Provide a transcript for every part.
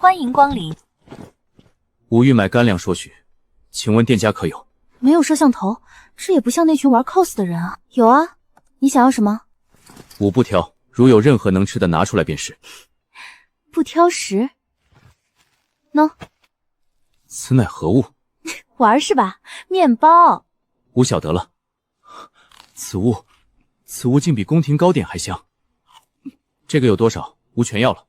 欢迎光临。吾欲买干粮说许，请问店家可有？没有摄像头，这也不像那群玩 cos 的人啊。有啊，你想要什么？吾不挑，如有任何能吃的拿出来便是。不挑食。喏，此乃何物？玩是吧？面包。吾晓得了。此物竟比宫廷糕点还香。这个有多少？吾全要了。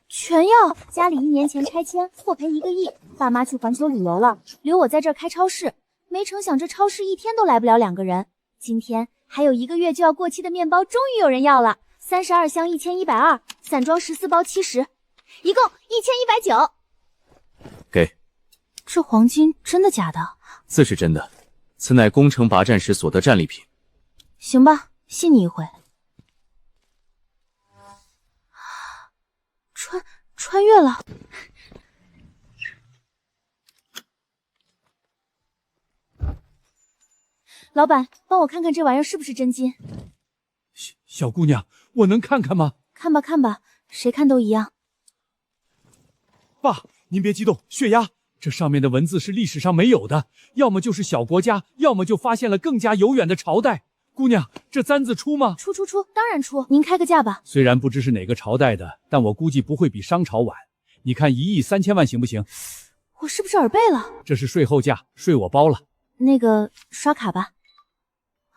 全要。家里1年前拆迁，错赔1个亿，爸妈去环球旅游了，留我在这儿开超市。没成想这超市一天都来不了2个人。今天还有1个月就要过期的面包，终于有人要了。32箱1120，散装14包70，一共1190。给。这黄金真的假的？自是真的，此乃攻城拔战时所得战利品。行吧，信你一回。穿越了。老板，帮我看看这玩意儿是不是真金？小姑娘，我能看看吗？看吧看吧，谁看都一样。爸，您别激动，血压，这上面的文字是历史上没有的，要么就是小国家，要么就发现了更加悠远的朝代。姑娘，这簪子出吗？出，当然出，您开个价吧。虽然不知是哪个朝代的，但我估计不会比商朝晚。你看1亿3000万行不行？我是不是耳背了？这是税后价，税我包了。那个刷卡吧。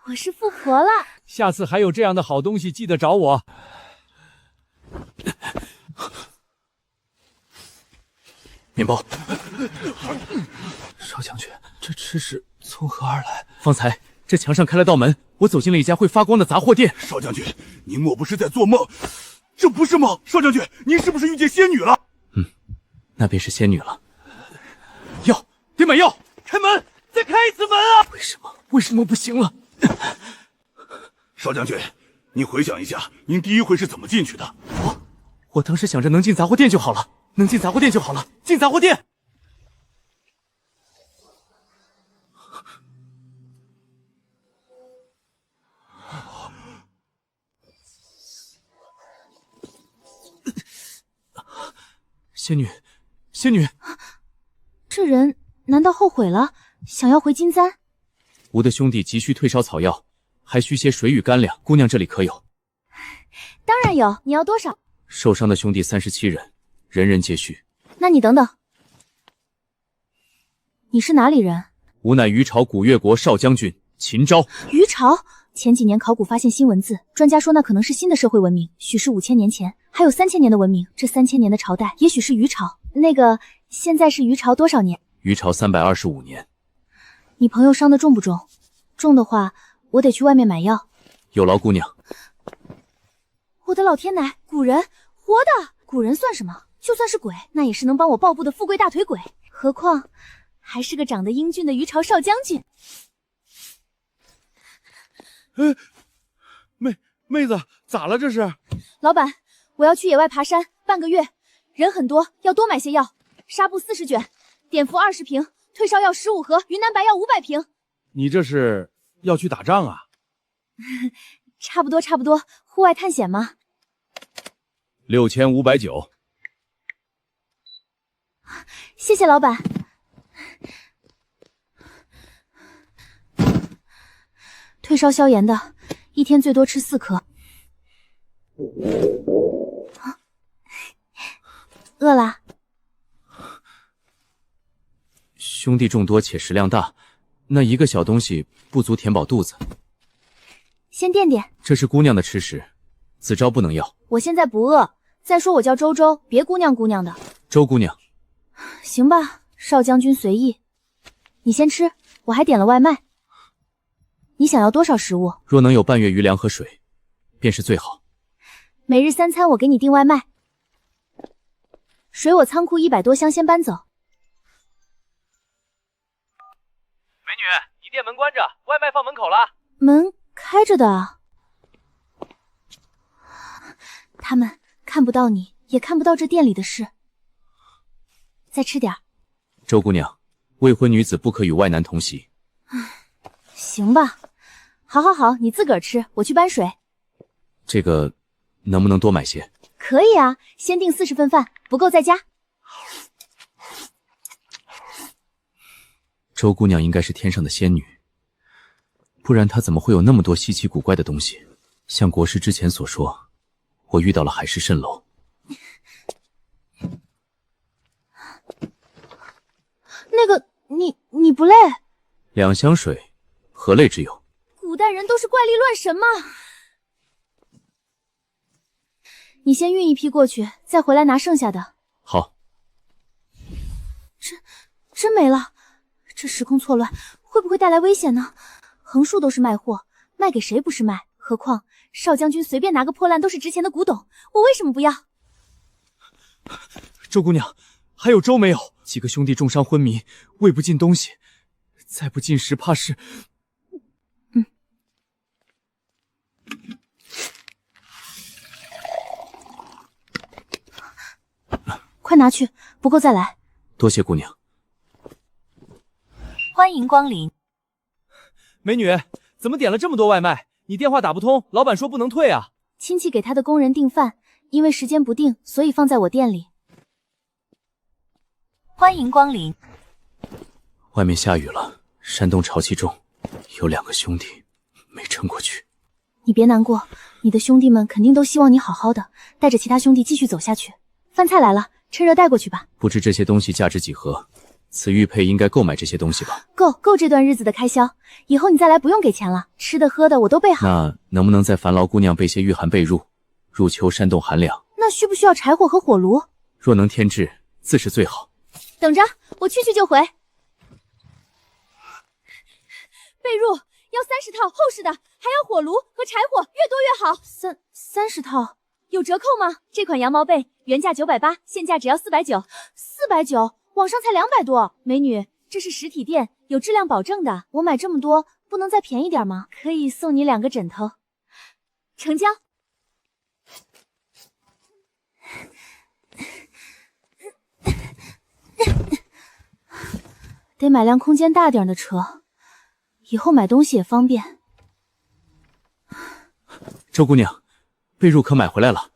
我是复活了。下次还有这样的好东西，记得找我。面包。少将军，这吃食从何而来？方才这墙上开了道门，我走进了一家会发光的杂货店。少将军，您莫不是在做梦？这不是梦。少将军，您是不是遇见仙女了？那便是仙女了。药，得买药！开门，再开一次门啊！为什么不行了？少将军，您回想一下，您第一回是怎么进去的？我当时想着能进杂货店就好了，进杂货店。仙女，这人难道后悔了，想要回金簪？吾的兄弟急需退烧草药，还需些水与干粮，姑娘这里可有？当然有，你要多少？受伤的兄弟37人，人人皆需。那你等等，你是哪里人？吾乃虞朝古越国少将军秦昭。虞朝？前几年考古发现新文字，专家说那可能是新的社会文明，许是5000年前，还有3000年的文明，这3000年的朝代也许是虞朝。那个，现在是虞朝多少年？虞朝325年。你朋友伤得重不重？重的话，我得去外面买药。有劳姑娘。我的老天奶，古人，活的！古人算什么？就算是鬼，那也是能帮我抱布的富贵大腿鬼，何况还是个长得英俊的虞朝少将军。妹子，咋了这是？老板，我要去野外爬山，半个月，人很多，要多买些药。纱布40卷，碘伏20瓶，退烧药15盒，云南白药500瓶。你这是要去打仗啊？差不多，户外探险嘛。6590。谢谢老板。退烧消炎的，一天最多吃4颗。饿了？兄弟众多且食量大，那一个小东西不足填饱肚子。先垫垫。这是姑娘的吃食，子昭不能要。我现在不饿。再说我叫周周，别姑娘的。周姑娘。行吧，少将军随意。你先吃，我还点了外卖。你想要多少食物？若能有半月余粮和水，便是最好。每日3餐我给你订外卖。水我仓库100多箱先搬走。美女，你店门关着，外卖放门口了。门开着的。他们看不到你，也看不到这店里的事。再吃点。周姑娘，未婚女子不可与外男同席。行吧，好，你自个儿吃，我去搬水。这个能不能多买些？可以啊，先订40份饭，不够再加。周姑娘应该是天上的仙女，不然她怎么会有那么多稀奇古怪的东西？像国师之前所说，我遇到了海市蜃楼。那个，你不累？两箱水，何累之有？古代人都是怪力乱神吗？你先运一批过去，再回来拿剩下的。好。真没了，这时空错乱会不会带来危险呢？横竖都是卖货，卖给谁不是卖？何况少将军随便拿个破烂都是值钱的古董，我为什么不要？周姑娘，还有粥没有？几个兄弟重伤昏迷，喂不进东西，再不进食怕是……快拿去，不够再来。多谢姑娘。欢迎光临。美女，怎么点了这么多外卖？你电话打不通，老板说不能退啊。亲戚给他的工人订饭，因为时间不定，所以放在我店里。欢迎光临。外面下雨了，山东潮气重，有2个兄弟没撑过去。你别难过，你的兄弟们肯定都希望你好好的，带着其他兄弟继续走下去。饭菜来了，趁热带过去吧。不知这些东西价值几何？此玉佩应该购买这些东西吧？够这段日子的开销，以后你再来不用给钱了，吃的喝的我都备好。那能不能再烦劳姑娘备些御寒被褥？入秋山冻寒凉，那需不需要柴火和火炉？若能添置，自是最好。等着，我去就回。被褥要30套厚实的，还要火炉和柴火，越多越好。30套，有折扣吗？这款羊毛被原价980，现价只要490，490，网上才200多。美女，这是实体店，有质量保证的。我买这么多，不能再便宜点吗？可以送你2个枕头。成交。得买辆空间大点的车，以后买东西也方便。周姑娘，被褥可买回来了？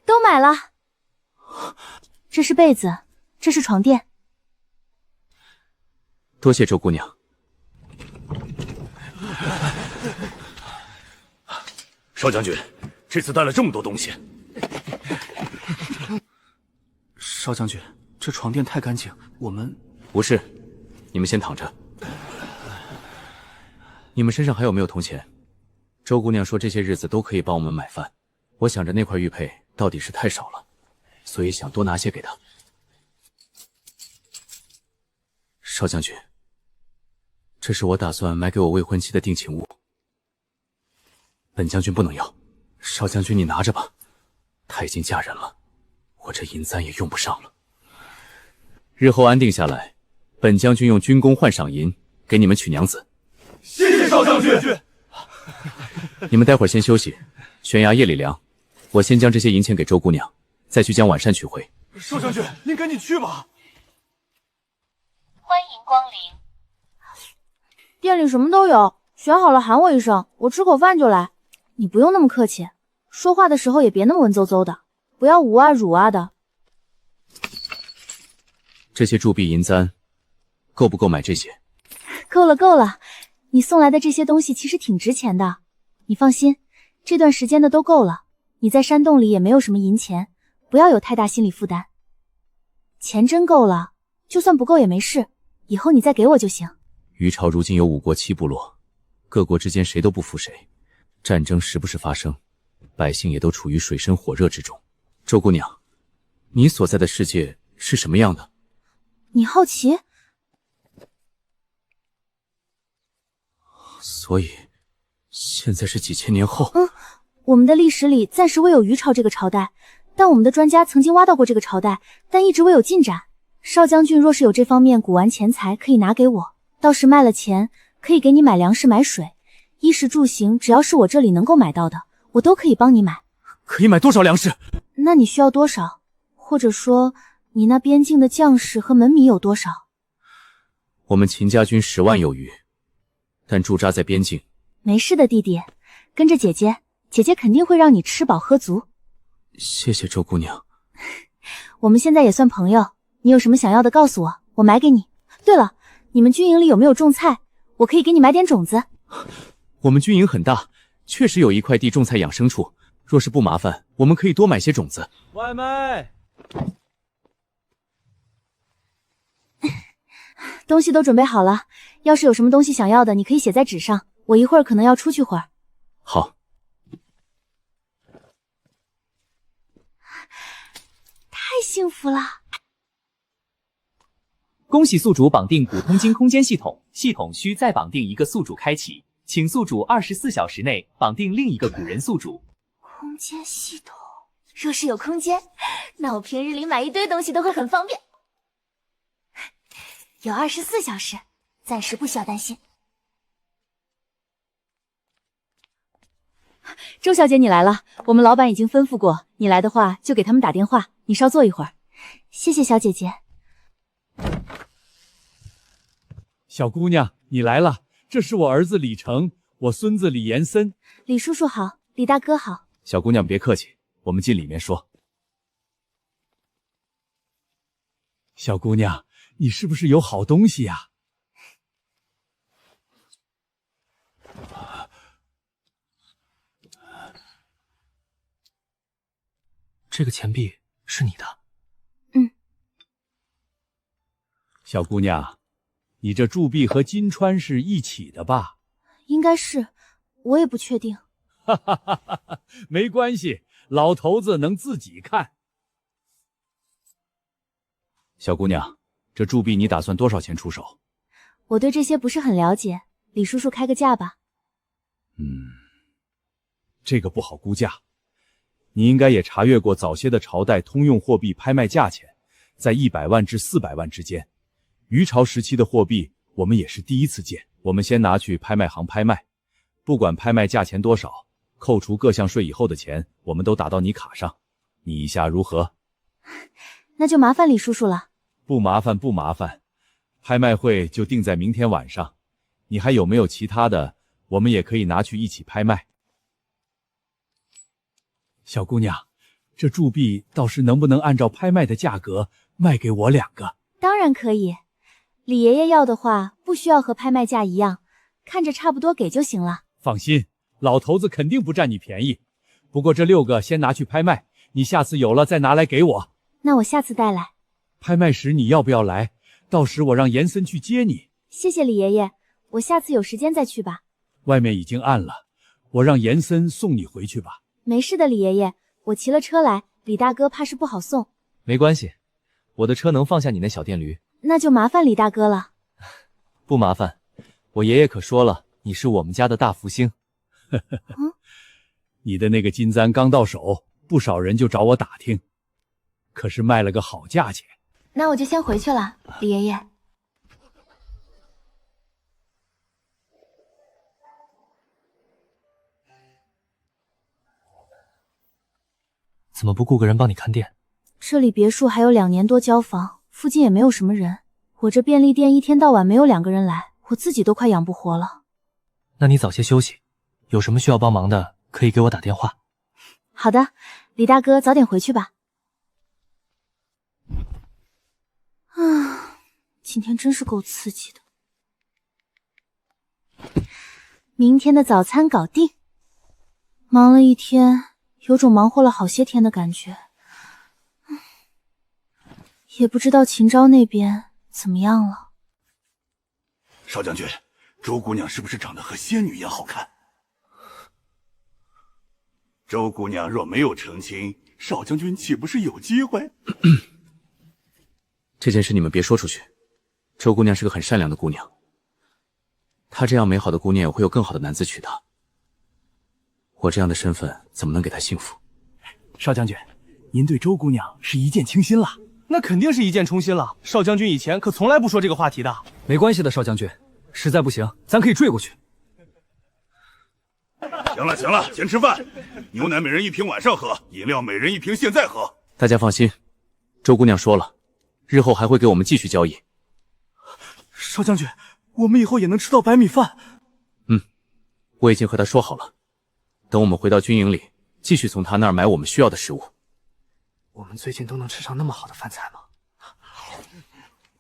都买了。这是被子，这是床垫。多谢周姑娘。少将军，这次带了这么多东西。少将军，这床垫太干净，我们不是。你们先躺着。你们身上还有没有铜钱？周姑娘说这些日子都可以帮我们买饭，我想着那块玉佩到底是太少了，所以想多拿些给她。少将军，这是我打算买给我未婚妻的定情物，本将军不能要，少将军你拿着吧。她已经嫁人了，我这银簪也用不上了。日后安定下来，本将军用军功换赏银给你们娶娘子。谢谢少将军。你们待会儿先休息，悬崖夜里凉，我先将这些银钱给周姑娘，再去将晚膳取回。少将军，您赶紧去吧。欢迎光临。店里什么都有，选好了喊我一声，我吃口饭就来。你不用那么客气，说话的时候也别那么文绉绉的，不要吴啊辱啊的。这些铸币银簪够不够买这些？够了够了，你送来的这些东西其实挺值钱的。你放心，这段时间的都够了。你在山洞里也没有什么银钱，不要有太大心理负担。钱真够了，就算不够也没事，以后你再给我就行。虞朝如今有5国7部落，各国之间谁都不服谁，战争时不时发生，百姓也都处于水深火热之中。周姑娘，你所在的世界是什么样的？你好奇？所以现在是几千年后？我们的历史里暂时未有虞朝这个朝代，但我们的专家曾经挖到过这个朝代，但一直未有进展。少将军若是有这方面古玩钱财，可以拿给我，到时卖了钱，可以给你买粮食买水，衣食住行只要是我这里能够买到的，我都可以帮你买。可以买多少粮食？那你需要多少？或者说你那边境的将士和门民有多少？我们秦家军10万有余，但驻扎在边境。没事的，弟弟，跟着姐姐，姐姐肯定会让你吃饱喝足。谢谢周姑娘。我们现在也算朋友，你有什么想要的告诉我，我买给你。对了，你们军营里有没有种菜？我可以给你买点种子。我们军营很大，确实有一块地种菜养牲畜。若是不麻烦，我们可以多买些种子。外卖。东西都准备好了，要是有什么东西想要的，你可以写在纸上。我一会儿可能要出去会儿。好。太幸福了！恭喜宿主绑定古通金空间系统，系统需再绑定一个宿主开启，请宿主24小时内绑定另一个古人宿主。空间系统，若是有空间，那我平日里买一堆东西都会很方便。有24小时，暂时不需要担心。周小姐，你来了，我们老板已经吩咐过，你来的话就给他们打电话，你稍坐一会儿。谢谢小姐姐。小姑娘，你来了，这是我儿子李成，我孙子李延森。李叔叔好，李大哥好。小姑娘别客气，我们进里面说。小姑娘，你是不是有好东西呀？这个钱币是你的。嗯。小姑娘，你这铸币和金川是一起的吧？应该是，我也不确定。哈哈哈哈，没关系，老头子能自己看。小姑娘，这铸币你打算多少钱出手？我对这些不是很了解，李叔叔开个价吧。这个不好估价。你应该也查阅过早些的朝代通用货币拍卖价钱，在100万至400万之间。余朝时期的货币，我们也是第一次见。我们先拿去拍卖行拍卖，不管拍卖价钱多少，扣除各项税以后的钱，我们都打到你卡上。你意下如何？那就麻烦李叔叔了。不麻烦，不麻烦。拍卖会就定在明天晚上。你还有没有其他的？我们也可以拿去一起拍卖。小姑娘，这铸币倒是能不能按照拍卖的价格卖给我2个？当然可以。李爷爷要的话，不需要和拍卖价一样，看着差不多给就行了。放心，老头子肯定不占你便宜。不过这6个先拿去拍卖，你下次有了再拿来给我。那我下次带来。拍卖时你要不要来？到时我让延森去接你。谢谢李爷爷，我下次有时间再去吧。外面已经暗了，我让延森送你回去吧。没事的，李爷爷，我骑了车来，李大哥怕是不好送。没关系，我的车能放下你那小电驴。那就麻烦李大哥了。不麻烦，我爷爷可说了，你是我们家的大福星。你的那个金簪刚到手，不少人就找我打听，可是卖了个好价钱。那我就先回去了，李爷爷。怎么不雇个人帮你看店？这里别墅还有2年多交房，附近也没有什么人。我这便利店一天到晚没有2个人来，我自己都快养不活了。那你早些休息，有什么需要帮忙的可以给我打电话。好的，李大哥早点回去吧。今天真是够刺激的。明天的早餐搞定。忙了一天，有种忙活了好些天的感觉。也不知道秦昭那边怎么样了。少将军，周姑娘是不是长得和仙女一样好看？周姑娘若没有成亲，少将军岂不是有机会？这件事你们别说出去。周姑娘是个很善良的姑娘，她这样美好的姑娘也会有更好的男子娶她。我这样的身份怎么能给她幸福？少将军，您对周姑娘是一见倾心了？那肯定是一见冲心了。少将军以前可从来不说这个话题的。没关系的，少将军，实在不行，咱可以坠过去。行了行了，先吃饭。牛奶每人1瓶晚上喝，饮料每人1瓶现在喝。大家放心，周姑娘说了，日后还会给我们继续交易。少将军，我们以后也能吃到白米饭。我已经和她说好了，等我们回到军营里，继续从她那儿买我们需要的食物。我们最近都能吃上那么好的饭菜吗？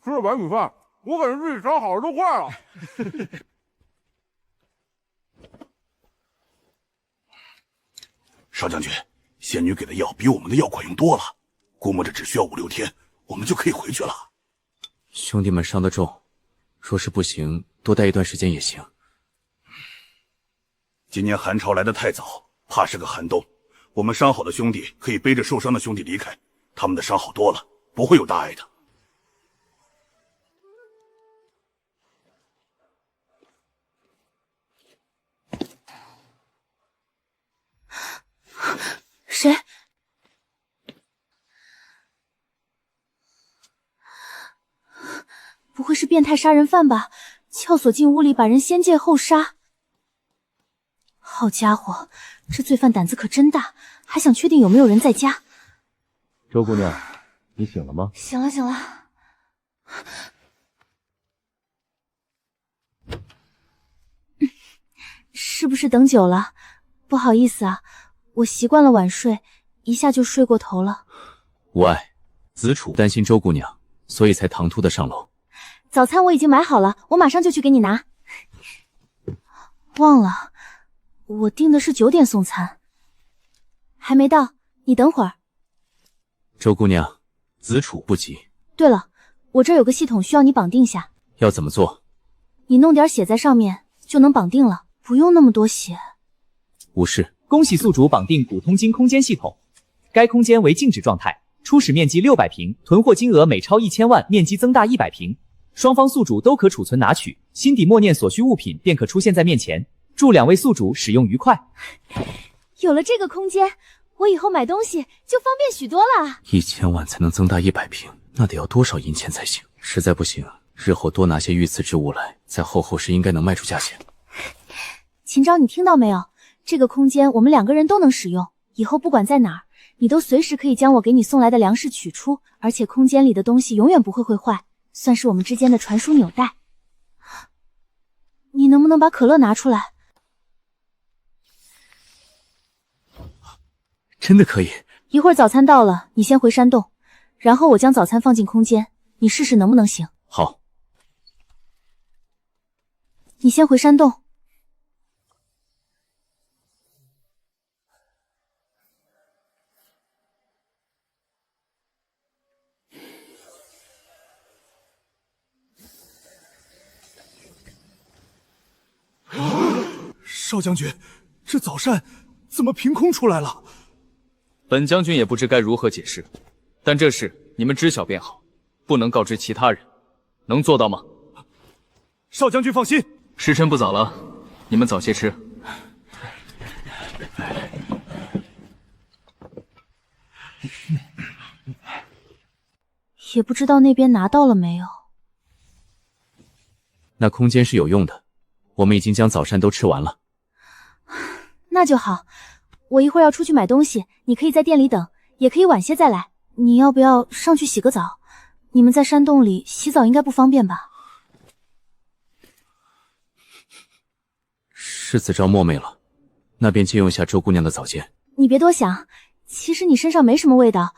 吃了白米饭，我感觉自己长好了都快了。少将军，仙女给的药比我们的药管用多了，估摸着只需要5、6天，我们就可以回去了。兄弟们伤得重，若是不行，多待一段时间也行。今年寒潮来得太早，怕是个寒冬。我们伤好的兄弟可以背着受伤的兄弟离开，他们的伤好多了，不会有大碍的。谁？不会是变态杀人犯吧？撬锁进屋里，把人先戒后杀。好家伙，这罪犯胆子可真大，还想确定有没有人在家。周姑娘，你醒了吗？醒了醒了。是不是等久了？不好意思啊，我习惯了晚睡，一下就睡过头了。无碍，子楚担心周姑娘，所以才唐突的上楼。早餐我已经买好了，我马上就去给你拿。忘了，我订的是9点送餐，还没到，你等会儿。周姑娘，子楚不急。对了，我这儿有个系统需要你绑定下。要怎么做？你弄点血在上面就能绑定了，不用那么多血。无事。恭喜宿主绑定古通金空间系统，该空间为静止状态，初始面积600平，囤货金额每超1000万，面积增大100平。双方宿主都可储存拿取，心底默念所需物品便可出现在面前。祝2位宿主使用愉快。有了这个空间，我以后买东西就方便许多了。1000万才能增大100平，那得要多少银钱才行？实在不行，日后多拿些御赐之物来，在后世应该能卖出价钱。秦昭，你听到没有？这个空间我们2个人都能使用，以后不管在哪儿，你都随时可以将我给你送来的粮食取出，而且空间里的东西永远不会坏，算是我们之间的传输纽带。你能不能把可乐拿出来？真的可以。一会儿早餐到了，你先回山洞，然后我将早餐放进空间，你试试能不能行。好。你先回山洞。少将军，这早膳怎么凭空出来了？本将军也不知该如何解释，但这事你们知晓便好，不能告知其他人，能做到吗？少将军放心，时辰不早了，你们早些吃。也不知道那边拿到了没有。那空间是有用的，我们已经将早膳都吃完了。那就好，我一会儿要出去买东西，你可以在店里等，也可以晚些再来。你要不要上去洗个澡？你们在山洞里洗澡应该不方便吧？是子昭墨昧了，那便借用下周姑娘的澡间。你别多想，其实你身上没什么味道。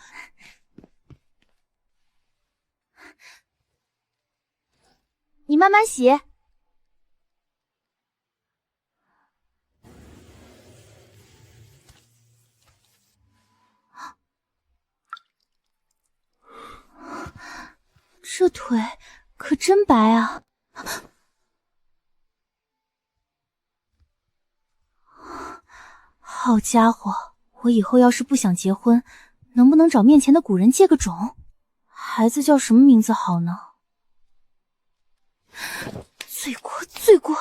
你慢慢洗。这腿可真白啊！好家伙，我以后要是不想结婚，能不能找面前的古人借个种？孩子叫什么名字好呢？罪过，罪过！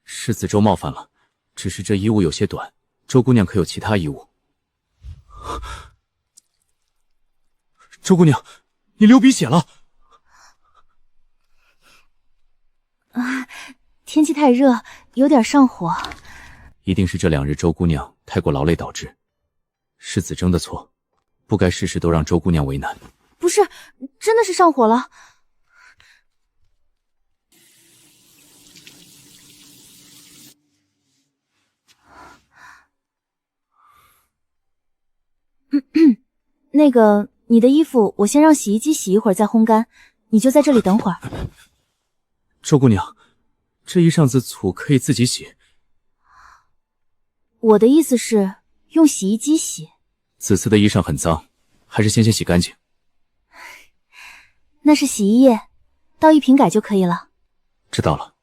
是子周冒犯了，只是这衣物有些短，周姑娘可有其他衣物？周姑娘，你流鼻血了。天气太热，有点上火。一定是这2日周姑娘太过劳累导致，是子征的错，不该事事都让周姑娘为难。不是，真的是上火了。那个，你的衣服我先让洗衣机洗一会儿再烘干，你就在这里等会儿。周姑娘，这衣裳子粗可以自己洗。我的意思是用洗衣机洗。紫色的衣裳很脏，还是先洗干净。那是洗衣液，倒一瓶改就可以了。知道了。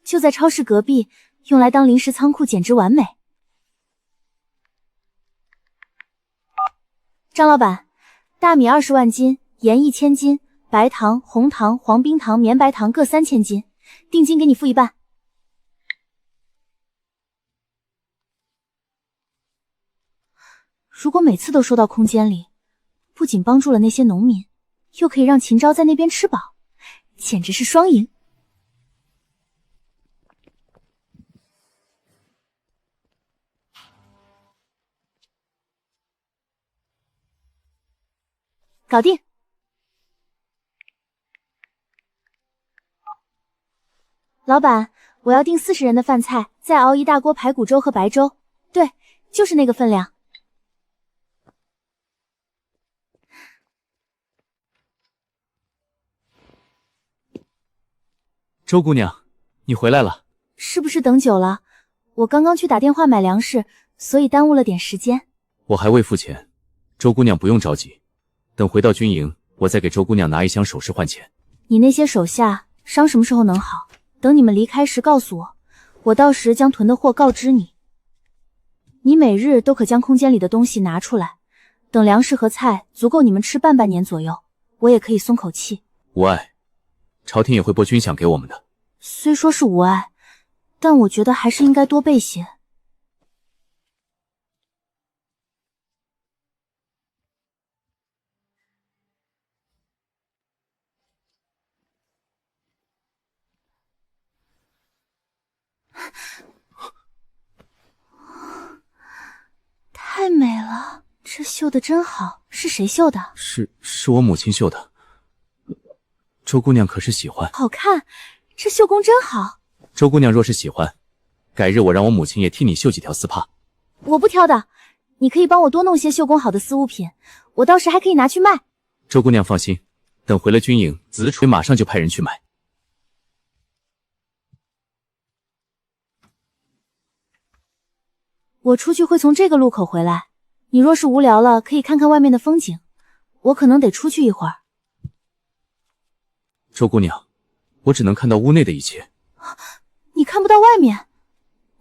就在超市隔壁，用来当临时仓库简直完美。张老板，大米20万斤，盐1000斤，白糖、红糖、黄冰糖、绵白糖各3000斤，定金给你付一半。如果每次都收到空间里，不仅帮助了那些农民，又可以让秦昭在那边吃饱，简直是双赢。搞定。老板，我要订40人的饭菜，再熬一大锅排骨粥和白粥。对，就是那个分量。周姑娘，你回来了。是不是等久了？我刚刚去打电话买粮食，所以耽误了点时间。我还未付钱，周姑娘不用着急。等回到军营，我再给周姑娘拿一箱首饰换钱。你那些手下伤什么时候能好？等你们离开时告诉我，我到时将囤的货告知你。你每日都可将空间里的东西拿出来，等粮食和菜足够你们吃半年左右，我也可以松口气。无碍，朝廷也会拨军饷给我们的。虽说是无碍，但我觉得还是应该多备些。太美了，这绣的真好，是谁绣的？是我母亲绣的。周姑娘可是喜欢？好看，这绣工真好。周姑娘若是喜欢，改日我让我母亲也替你绣几条丝帕。我不挑的，你可以帮我多弄些绣工好的丝物品，我到时还可以拿去卖。周姑娘放心，等回了军营，子楚马上就派人去买。我出去会从这个路口回来，你若是无聊了，可以看看外面的风景。我可能得出去一会儿。周姑娘，我只能看到屋内的一切。你看不到外面？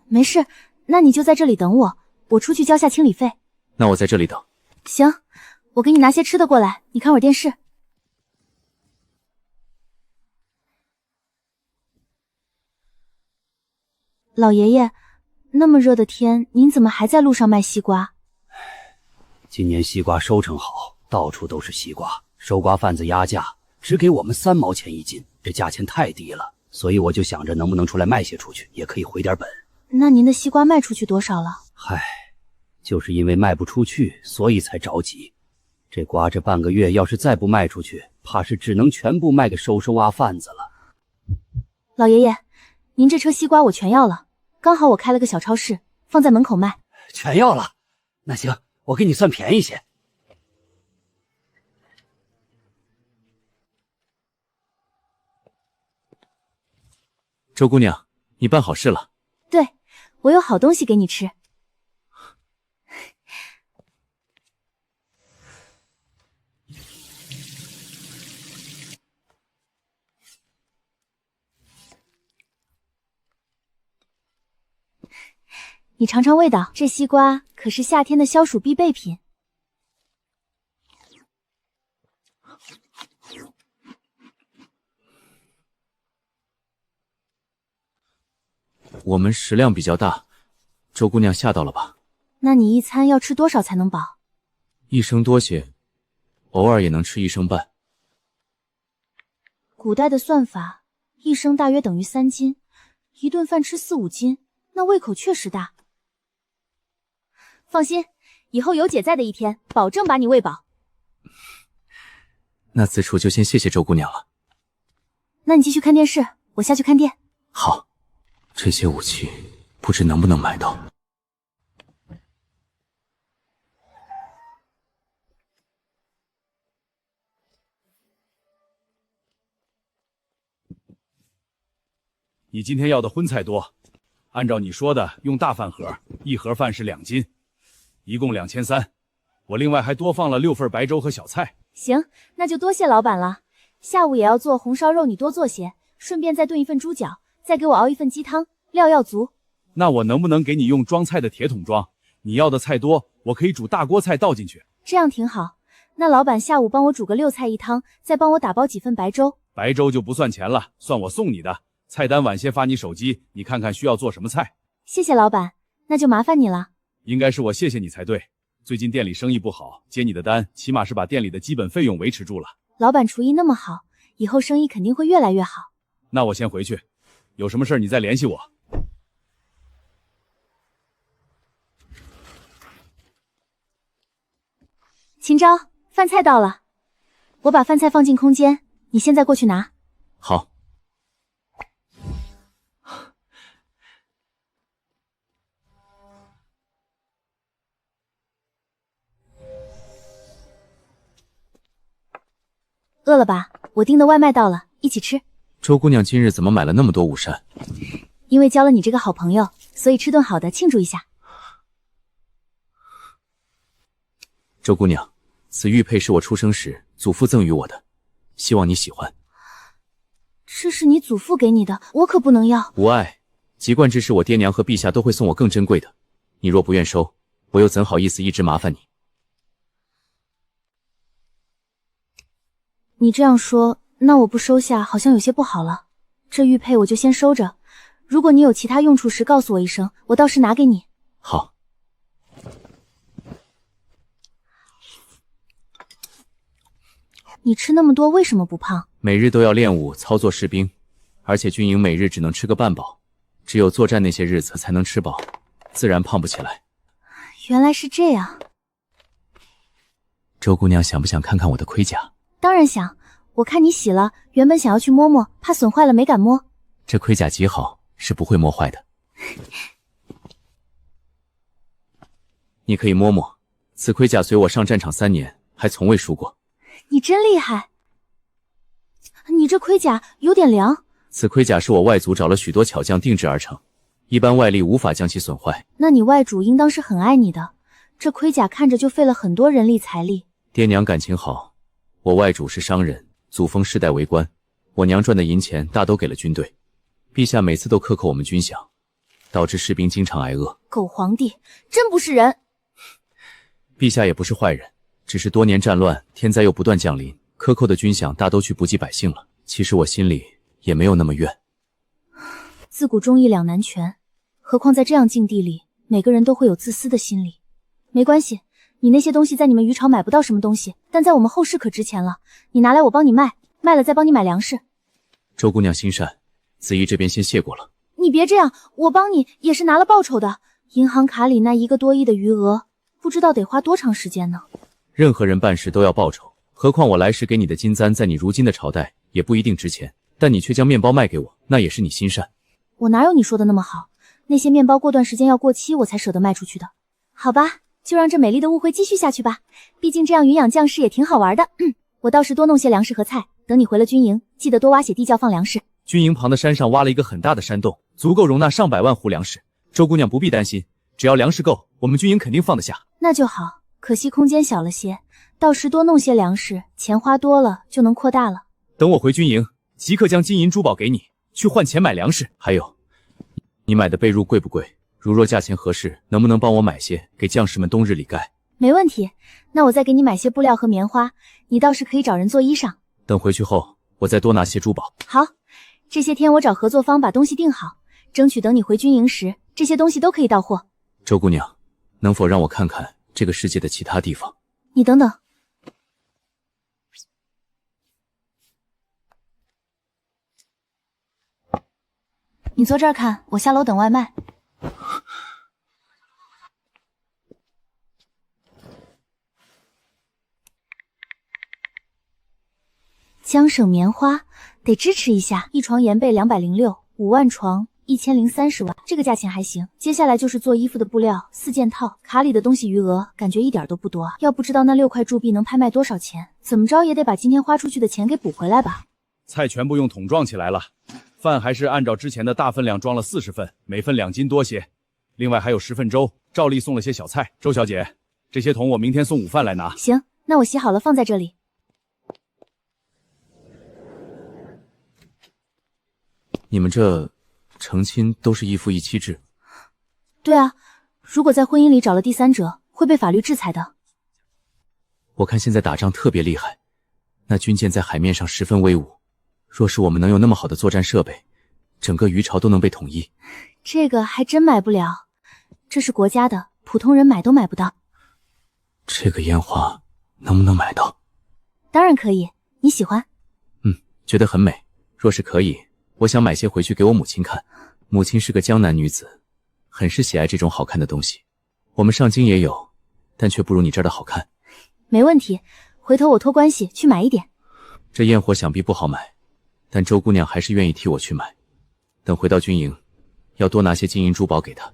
没事，那你就在这里等我，我出去交下清理费。那我在这里等。行，我给你拿些吃的过来，你看会儿电视。老爷爷，那么热的天，您怎么还在路上卖西瓜？今年西瓜收成好，到处都是西瓜，收瓜贩子压价，只给我们3毛钱一斤，这价钱太低了，所以我就想着能不能出来卖些出去，也可以回点本。那您的西瓜卖出去多少了？嗨，就是因为卖不出去，所以才着急。这瓜这半个月要是再不卖出去，怕是只能全部卖给收蛙贩子了。老爷爷，您这车西瓜我全要了，刚好我开了个小超市，放在门口卖。全要了？那行，我给你算便宜些。周姑娘，你办好事了。对，我有好东西给你吃。你尝尝味道，这西瓜可是夏天的消暑必备品。我们食量比较大，周姑娘吓到了吧？那你一餐要吃多少才能饱？1升多些，偶尔也能吃1升半。古代的算法，1升大约等于3斤，一顿饭吃4、5斤，那胃口确实大。放心，以后有姐在的一天，保证把你喂饱。那子楚就先谢谢周姑娘了。那你继续看电视，我下去看店。好，这些武器不知能不能买到。你今天要的荤菜多，按照你说的，用大饭盒，一盒饭是2斤，一共2300。我另外还多放了6份白粥和小菜。行，那就多谢老板了。下午也要做红烧肉，你多做些，顺便再炖一份猪脚，再给我熬一份鸡汤，料要足。那我能不能给你用装菜的铁桶装？你要的菜多，我可以煮大锅菜倒进去。这样挺好。那老板下午帮我煮个6菜1汤，再帮我打包几份白粥。白粥就不算钱了，算我送你的。菜单晚些发你手机，你看看需要做什么菜。谢谢老板，那就麻烦你了。应该是我谢谢你才对。最近店里生意不好，接你的单起码是把店里的基本费用维持住了。老板厨艺那么好，以后生意肯定会越来越好。那我先回去，有什么事你再联系我。秦昭，饭菜到了，我把饭菜放进空间，你现在过去拿。好。饿了吧？我订的外卖到了，一起吃。周姑娘今日怎么买了那么多午膳？因为交了你这个好朋友，所以吃顿好的庆祝一下。周姑娘，此玉佩是我出生时祖父赠予我的，希望你喜欢。这是你祖父给你的，我可不能要。无碍，籍贯之事我爹娘和陛下都会送我更珍贵的，你若不愿收，我又怎好意思一直麻烦你？你这样说，那我不收下好像有些不好了。这玉佩我就先收着，如果你有其他用处时告诉我一声，我到时拿给你。好。你吃那么多为什么不胖？每日都要练武操作士兵，而且军营每日只能吃个半饱，只有作战那些日子才能吃饱，自然胖不起来。原来是这样。周姑娘想不想看看我的盔甲？当然想，我看你洗了，原本想要去摸摸，怕损坏了没敢摸。这盔甲极好，是不会磨坏的。你可以摸摸，此盔甲随我上战场3年，还从未输过。你真厉害！你这盔甲有点凉。此盔甲是我外祖找了许多巧匠定制而成，一般外力无法将其损坏。那你外主应当是很爱你的，这盔甲看着就费了很多人力财力。爹娘感情好，我外主是商人，祖封世代为官，我娘赚的银钱大都给了军队，陛下每次都克扣我们军饷，导致士兵经常挨饿。狗皇帝真不是人！陛下也不是坏人，只是多年战乱，天灾又不断降临，克扣的军饷大都去补给百姓了。其实我心里也没有那么怨。自古忠义两难全，何况在这样境地里，每个人都会有自私的心理。没关系，你那些东西在你们余朝买不到什么东西，但在我们后世可值钱了。你拿来我帮你卖，卖了再帮你买粮食。周姑娘心善，子怡这边先谢过了。你别这样，我帮你也是拿了报酬的。银行卡里那1个多亿的余额，不知道得花多长时间呢。任何人办事都要报酬，何况我来时给你的金簪，在你如今的朝代也不一定值钱，但你却将面包卖给我，那也是你心善。我哪有你说的那么好？那些面包过段时间要过期，我才舍得卖出去的。好吧，就让这美丽的误会继续下去吧，毕竟这样云养将士也挺好玩的。我到时多弄些粮食和菜，等你回了军营，记得多挖些地窖放粮食。军营旁的山上挖了一个很大的山洞，足够容纳上百万斛粮食。周姑娘不必担心，只要粮食够，我们军营肯定放得下。那就好，可惜空间小了些，到时多弄些粮食，钱花多了就能扩大了。等我回军营，即刻将金银珠宝给你，去换钱买粮食。还有，你买的被褥贵不贵？如若价钱合适，能不能帮我买些给将士们冬日里盖？没问题，那我再给你买些布料和棉花，你倒是可以找人做衣裳。等回去后，我再多拿些珠宝。好，这些天我找合作方把东西定好，争取等你回军营时，这些东西都可以到货。周姑娘，能否让我看看这个世界的其他地方？你等等。你坐这儿看，我下楼等外卖。江省棉花得支持一下。一床盐被206，5万床1030万，这个价钱还行。接下来就是做衣服的布料4件套，卡里的东西余额感觉一点都不多啊。要不知道那6块铸币能拍卖多少钱，怎么着也得把今天花出去的钱给补回来吧。菜全部用桶装起来了，饭还是按照之前的大分量装了40份，每份2斤多些。另外还有10份粥，照例送了些小菜。周小姐，这些桶我明天送午饭来拿。行，那我洗好了放在这里。你们这成亲都是一夫一妻制？对啊，如果在婚姻里找了第三者，会被法律制裁的。我看现在打仗特别厉害，那军舰在海面上十分威武。若是我们能有那么好的作战设备，整个鱼巢都能被统一。这个还真买不了，这是国家的，普通人买都买不到。这个烟花能不能买到？当然可以，你喜欢？觉得很美。若是可以，我想买些回去给我母亲看。母亲是个江南女子，很是喜爱这种好看的东西。我们上京也有，但却不如你这儿的好看。没问题，回头我托关系去买一点。这焰火想必不好买，但周姑娘还是愿意替我去买。等回到军营，要多拿些金银珠宝给她。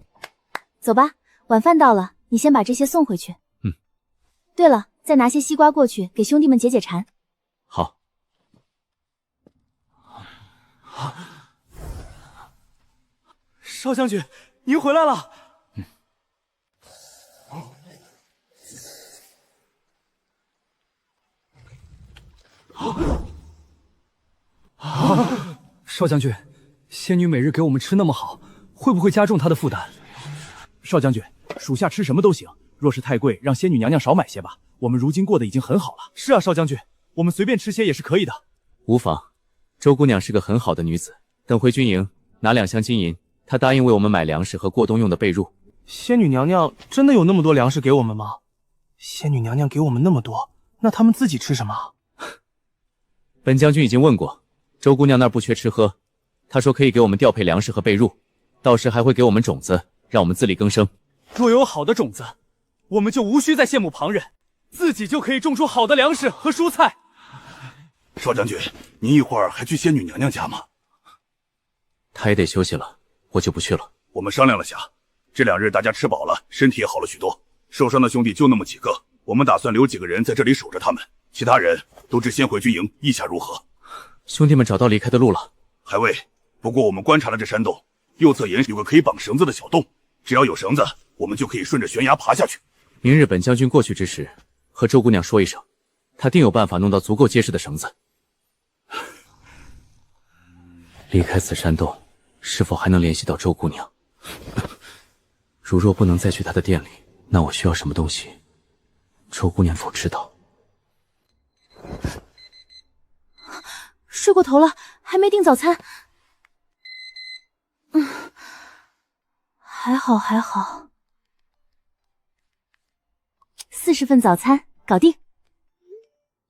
走吧，晚饭到了，你先把这些送回去。对了，再拿些西瓜过去给兄弟们解解馋。好。少将军，您回来了。少将军，仙女每日给我们吃那么好，会不会加重她的负担？少将军，属下吃什么都行，若是太贵，让仙女娘娘少买些吧。我们如今过得已经很好了。是啊，少将军，我们随便吃些也是可以的。无妨，周姑娘是个很好的女子。等回军营，拿2箱金银，她答应为我们买粮食和过冬用的被褥。仙女娘娘真的有那么多粮食给我们吗？仙女娘娘给我们那么多，那他们自己吃什么？本将军已经问过，周姑娘那儿不缺吃喝，她说可以给我们调配粮食和被褥，到时还会给我们种子，让我们自力更生。若有好的种子，我们就无需再羡慕旁人，自己就可以种出好的粮食和蔬菜。少将军，您一会儿还去仙女娘娘家吗？她也得休息了，我就不去了。我们商量了下，这2日大家吃饱了，身体也好了许多，受伤的兄弟就那么几个，我们打算留几个人在这里守着他们，其他人都只先回军营，意下如何？兄弟们找到离开的路了？还未，不过我们观察了这山洞，右侧沿有个可以绑绳子的小洞，只要有绳子，我们就可以顺着悬崖爬下去。明日本将军过去之时，和周姑娘说一声，她定有办法弄到足够结实的绳子。离开此山洞，是否还能联系到周姑娘？如若不能再去她的店里，那我需要什么东西，周姑娘否知道？睡过头了，还没订早餐。还好还好。40份早餐搞定。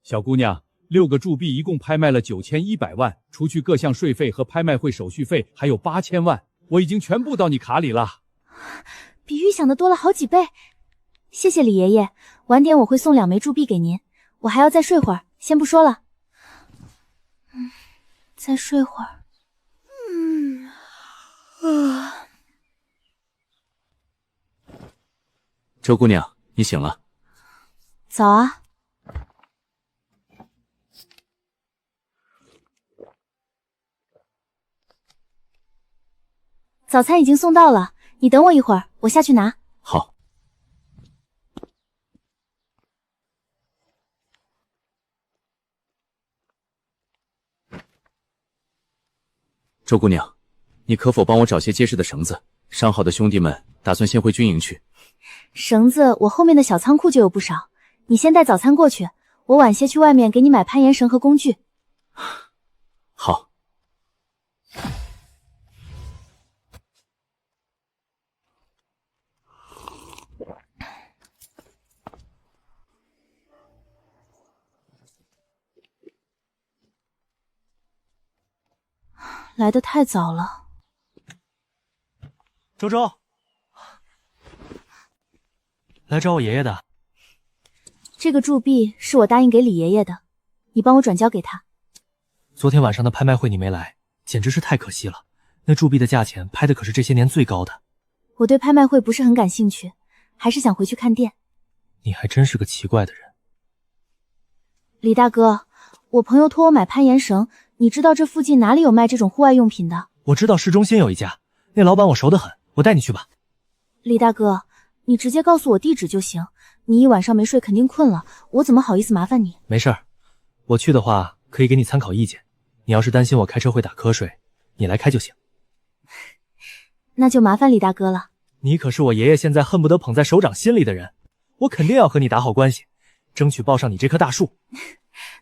小姑娘，6个铸币一共拍卖了9100万，除去各项税费和拍卖会手续费，还有8000万，我已经全部到你卡里了。比预想的多了好几倍，谢谢李爷爷。晚点我会送2枚铸币给您，我还要再睡会儿，先不说了。再睡会儿。周姑娘，你醒了。早啊。早餐已经送到了，你等我一会儿，我下去拿。好。周姑娘，你可否帮我找些结实的绳子？伤好的兄弟们打算先回军营去。绳子我后面的小仓库就有不少，你先带早餐过去，我晚些去外面给你买攀岩绳和工具。好。来得太早了。周周，来找我爷爷的。这个铸币是我答应给李爷爷的，你帮我转交给他。昨天晚上的拍卖会你没来，简直是太可惜了。那铸币的价钱拍的可是这些年最高的。我对拍卖会不是很感兴趣，还是想回去看店。你还真是个奇怪的人。李大哥，我朋友托我买攀岩绳，你知道这附近哪里有卖这种户外用品的？我知道市中心有一家，那老板我熟得很，我带你去吧。李大哥，你直接告诉我地址就行。你一晚上没睡肯定困了，我怎么好意思麻烦你？没事儿，我去的话可以给你参考意见。你要是担心我开车会打瞌睡，你来开就行。那就麻烦李大哥了。你可是我爷爷现在恨不得捧在手掌心里的人，我肯定要和你打好关系，争取抱上你这棵大树。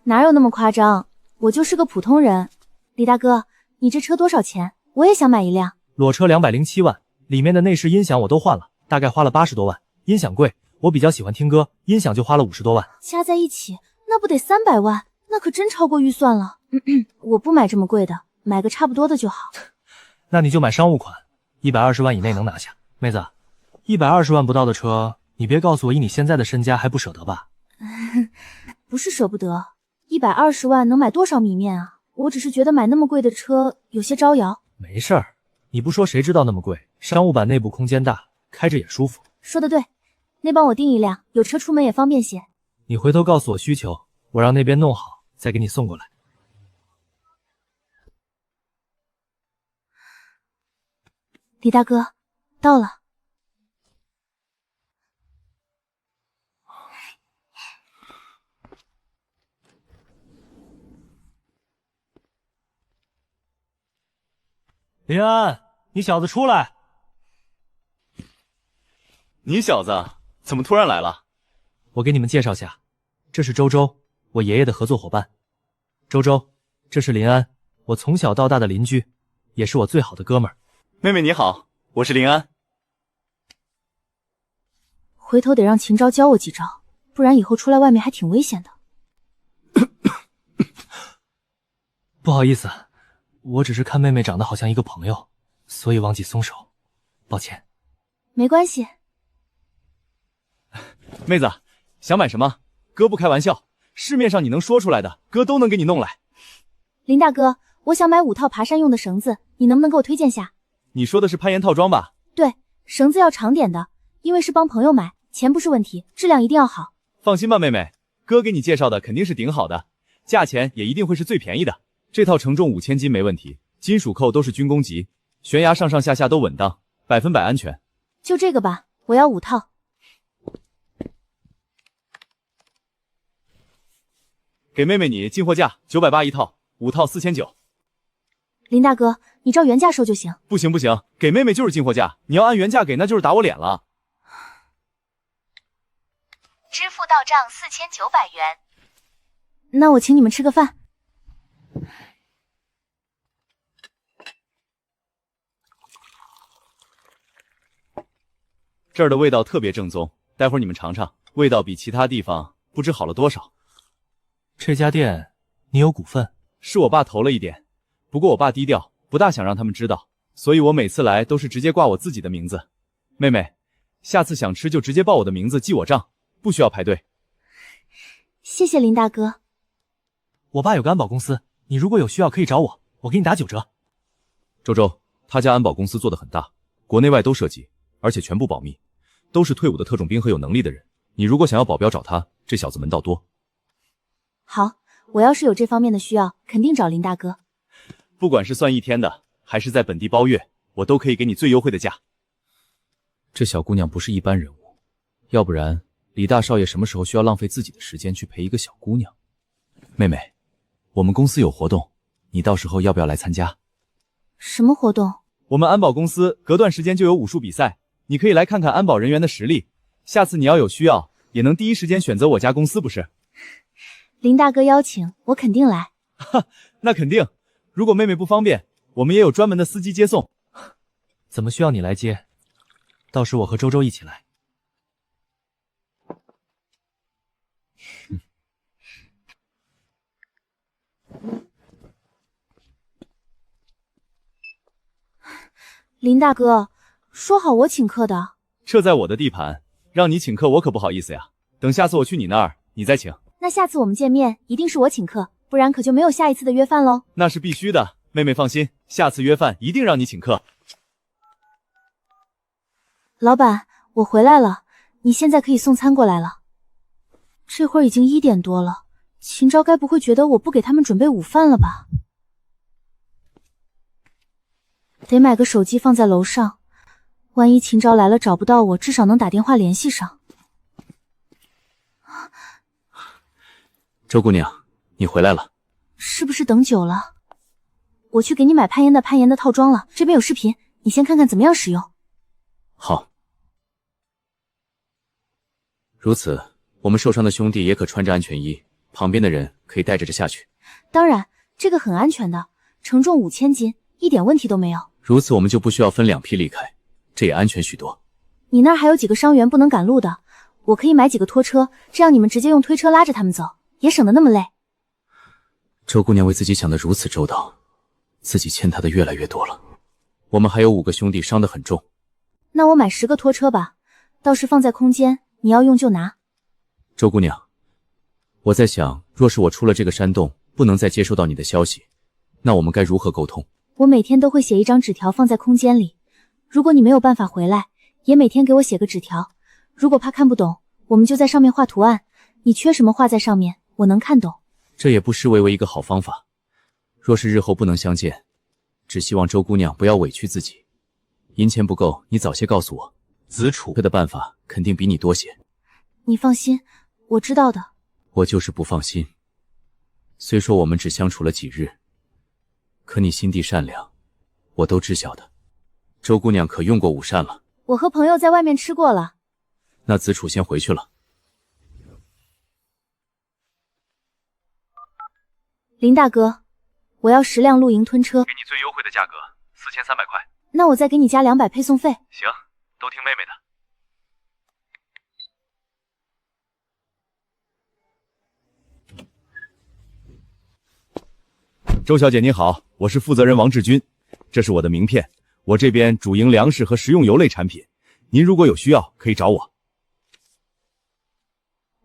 哪有那么夸张，我就是个普通人。李大哥，你这车多少钱？我也想买一辆。裸车207万，里面的内饰音响我都换了，大概花了80多万。音响贵，我比较喜欢听歌，音响就花了50多万。加在一起那不得300万，那可真超过预算了。我不买这么贵的，买个差不多的就好。那你就买商务款，120万以内能拿下。妹子，120万不到的车，你别告诉我以你现在的身家还不舍得吧？不是舍不得，120万能买多少米面啊？我只是觉得买那么贵的车有些招摇。没事儿，你不说谁知道那么贵？商务版内部空间大，开着也舒服。说得对，那帮我订一辆，有车出门也方便些。你回头告诉我需求，我让那边弄好，再给你送过来。李大哥，到了。林安，你小子出来！你小子怎么突然来了？我给你们介绍下，这是周周，我爷爷的合作伙伴。周周，这是林安，我从小到大的邻居，也是我最好的哥们儿。妹妹你好，我是林安。回头得让秦昭教我几招，不然以后出来外面还挺危险的。不好意思，我只是看妹妹长得好像一个朋友，所以忘记松手，抱歉。没关系。妹子，想买什么？哥不开玩笑，市面上你能说出来的，哥都能给你弄来。林大哥，我想买5套爬山用的绳子，你能不能给我推荐下？你说的是攀岩套装吧？对，绳子要长点的，因为是帮朋友买，钱不是问题，质量一定要好。放心吧，妹妹，哥给你介绍的肯定是顶好的，价钱也一定会是最便宜的。这套承重5000斤没问题，金属扣都是军工级，悬崖上上下下都稳当，100%安全。就这个吧，我要5套。给妹妹你进货价980一套，5套4900。林大哥，你照原价收就行。不行不行，给妹妹就是进货价，你要按原价给，那就是打我脸了。支付到账4900元。那我请你们吃个饭。这儿的味道特别正宗，待会儿你们尝尝，味道比其他地方不知好了多少。这家店你有股份？是我爸投了一点，不过我爸低调，不大想让他们知道，所以我每次来都是直接挂我自己的名字。妹妹，下次想吃就直接报我的名字记我账，不需要排队。谢谢林大哥。我爸有个安保公司，你如果有需要可以找我，我给你打9折。周周，他家安保公司做得很大，国内外都涉及，而且全部保密，都是退伍的特种兵和有能力的人。你如果想要保镖找他，这小子门道多。好，我要是有这方面的需要，肯定找林大哥。不管是算一天的，还是在本地包月，我都可以给你最优惠的价。这小姑娘不是一般人物，要不然李大少爷什么时候需要浪费自己的时间去陪一个小姑娘？妹妹，我们公司有活动，你到时候要不要来参加？什么活动？我们安保公司隔段时间就有武术比赛，你可以来看看安保人员的实力，下次你要有需要，也能第一时间选择我家公司，不是？林大哥邀请，我肯定来。哈，那肯定。如果妹妹不方便，我们也有专门的司机接送。怎么需要你来接？到时我和周周一起来。林大哥，说好我请客的。这在我的地盘，让你请客我可不好意思呀。等下次我去你那儿，你再请。那下次我们见面一定是我请客，不然可就没有下一次的约饭喽。那是必须的，妹妹放心，下次约饭一定让你请客。老板，我回来了，你现在可以送餐过来了。这会儿已经1点多了，秦昭该不会觉得我不给他们准备午饭了吧？得买个手机放在楼上，万一秦昭来了找不到我，至少能打电话联系上。周姑娘，你回来了，是不是等久了？我去给你买攀岩的套装了，这边有视频，你先看看怎么样使用。好。如此，我们受伤的兄弟也可穿着安全衣，旁边的人可以带着下去。当然，这个很安全的，承重5000斤，一点问题都没有。如此，我们就不需要分2批离开，这也安全许多。你那儿还有几个伤员不能赶路的，我可以买几个拖车，这样你们直接用推车拉着他们走，也省得那么累。周姑娘为自己想得如此周到，自己欠她的越来越多了。我们还有5个兄弟伤得很重。那我买10个拖车吧，倒是放在空间，你要用就拿。周姑娘，我在想，若是我出了这个山洞，不能再接收到你的消息，那我们该如何沟通？我每天都会写一张纸条放在空间里，如果你没有办法回来，也每天给我写个纸条。如果怕看不懂，我们就在上面画图案，你缺什么画在上面，我能看懂。这也不失为一个好方法。若是日后不能相见，只希望周姑娘不要委屈自己。银钱不够，你早些告诉我。子楚的办法肯定比你多些。你放心，我知道的。我就是不放心。虽说我们只相处了几日，可你心地善良，我都知晓的。周姑娘可用过午膳了？我和朋友在外面吃过了。那子楚先回去了。林大哥，我要10辆露营吞车，给你最优惠的价格，4300块。那我再给你加200配送费。行，都听妹妹的。周小姐您好，我是负责人王志军，这是我的名片，我这边主营粮食和食用油类产品，您如果有需要可以找我。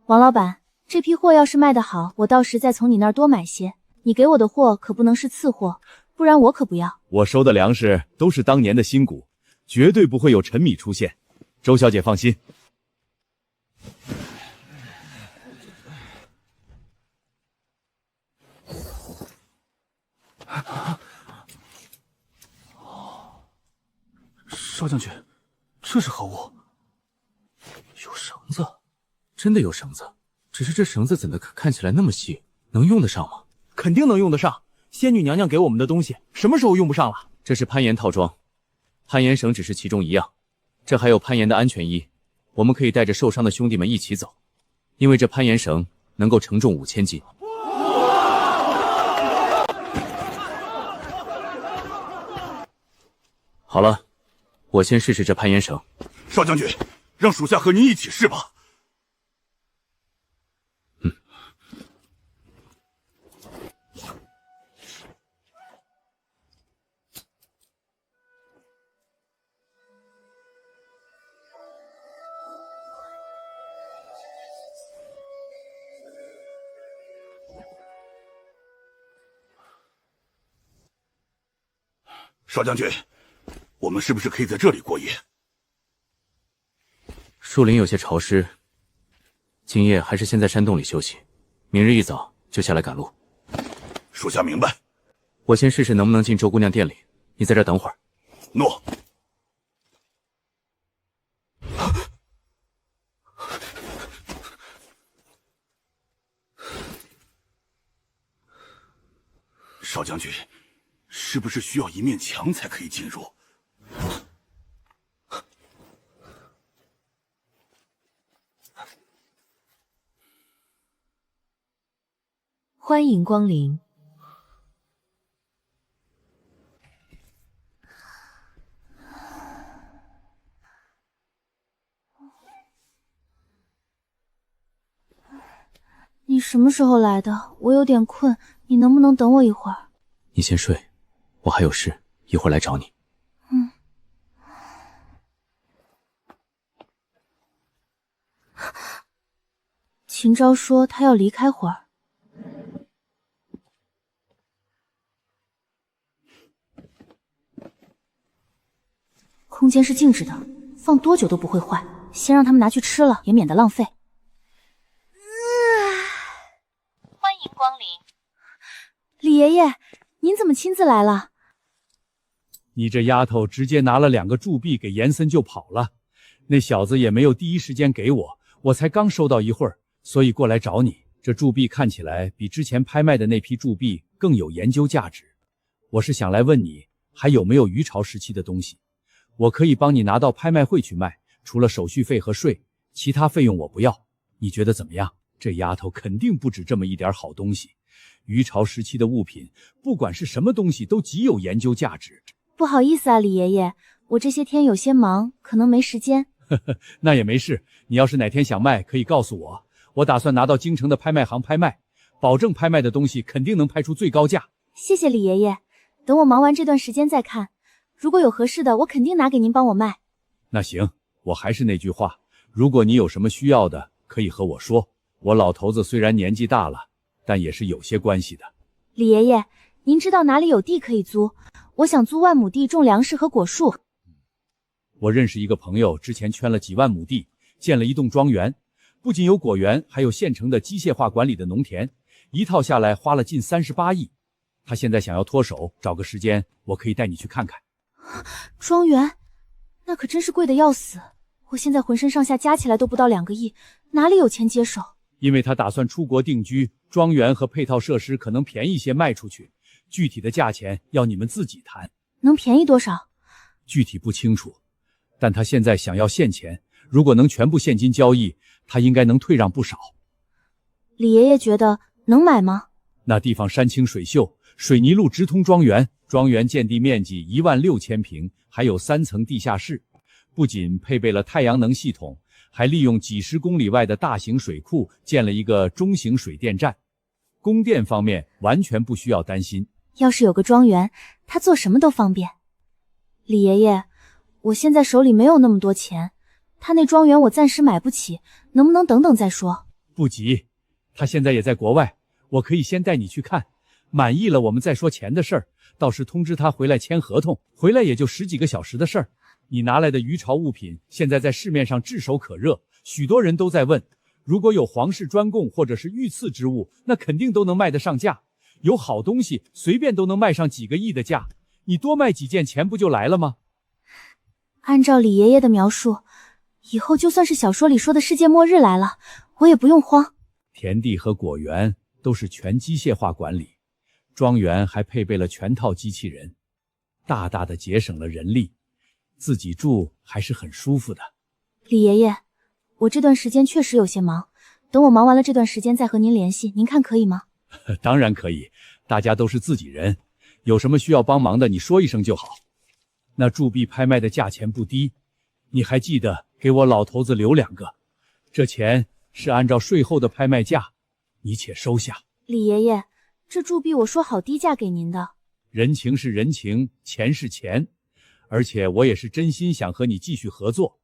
王老板，这批货要是卖得好，我到时再从你那儿多买些。你给我的货可不能是次货，不然我可不要。我收的粮食都是当年的新谷，绝对不会有陈米出现。周小姐放心。少将军，这是何物？有绳子，真的有绳子，只是这绳子怎的看起来那么细，能用得上吗？肯定能用得上，仙女娘娘给我们的东西，什么时候用不上了？这是攀岩套装，攀岩绳只是其中一样，这还有攀岩的安全衣，我们可以带着受伤的兄弟们一起走，因为这攀岩绳能够承重5000斤。好了，我先试试这攀岩绳。少将军，让属下和您一起试吧。少将军，我们是不是可以在这里过夜？树林有些潮湿，今夜还是先在山洞里休息，明日一早就下来赶路。属下明白。我先试试能不能进周姑娘店里，你在这等会儿。诺。少将军，是不是需要一面墙才可以进入？欢迎光临。你什么时候来的？我有点困，你能不能等我一会儿？你先睡，我还有事，一会儿来找你。秦昭说他要离开会儿。空间是静止的，放多久都不会坏。先让他们拿去吃了，也免得浪费。欢迎光临。李爷爷，您怎么亲自来了？你这丫头直接拿了2个铸币给严森就跑了，那小子也没有第一时间给我，我才刚收到一会儿，所以过来找你。这铸币看起来比之前拍卖的那批铸币更有研究价值，我是想来问你还有没有余朝时期的东西，我可以帮你拿到拍卖会去卖，除了手续费和税，其他费用我不要，你觉得怎么样？这丫头肯定不止这么一点好东西，余朝时期的物品不管是什么东西都极有研究价值。不好意思啊，李爷爷，我这些天有些忙，可能没时间。那也没事，你要是哪天想卖可以告诉我，我打算拿到京城的拍卖行拍卖，保证拍卖的东西肯定能拍出最高价。谢谢李爷爷，等我忙完这段时间再看，如果有合适的，我肯定拿给您帮我卖。那行，我还是那句话，如果你有什么需要的，可以和我说。我老头子虽然年纪大了，但也是有些关系的。李爷爷，您知道哪里有地可以租？我想租1亩地种粮食和果树。我认识一个朋友，之前圈了几万亩地，建了一栋庄园，不仅有果园，还有现成的机械化管理的农田，一套下来花了近38亿。他现在想要脱手，找个时间我可以带你去看看。庄园？那可真是贵得要死，我现在浑身上下加起来都不到2个亿，哪里有钱接手？因为他打算出国定居，庄园和配套设施可能便宜些卖出去，具体的价钱要你们自己谈。能便宜多少？具体不清楚，但他现在想要现钱，如果能全部现金交易，他应该能退让不少。李爷爷觉得能买吗？那地方山清水秀，水泥路直通庄园，庄园建地面积16000平，还有3层地下室，不仅配备了太阳能系统，还利用几10公里外的大型水库建了一个中型水电站，供电方面完全不需要担心。要是有个庄园，他做什么都方便。李爷爷，我现在手里没有那么多钱，他那庄园我暂时买不起，能不能等等再说？不急，他现在也在国外，我可以先带你去看，满意了我们再说钱的事儿，到时通知他回来签合同，回来也就10几个小时的事儿。你拿来的余朝物品现在在市面上炙手可热，许多人都在问，如果有皇室专供或者是御赐之物，那肯定都能卖得上价，有好东西随便都能卖上几个亿的价，你多卖几件钱不就来了吗？按照李爷爷的描述，以后就算是小说里说的世界末日来了，我也不用慌。田地和果园都是全机械化管理，庄园还配备了全套机器人，大大的节省了人力，自己住还是很舒服的。李爷爷，我这段时间确实有些忙，等我忙完了这段时间再和您联系，您看可以吗？当然可以，大家都是自己人，有什么需要帮忙的你说一声就好。那铸币拍卖的价钱不低，你还记得给我老头子留2个，这钱是按照税后的拍卖价，你且收下。李爷爷，这铸币我说好低价给您的。人情是人情，钱是钱，而且我也是真心想和你继续合作，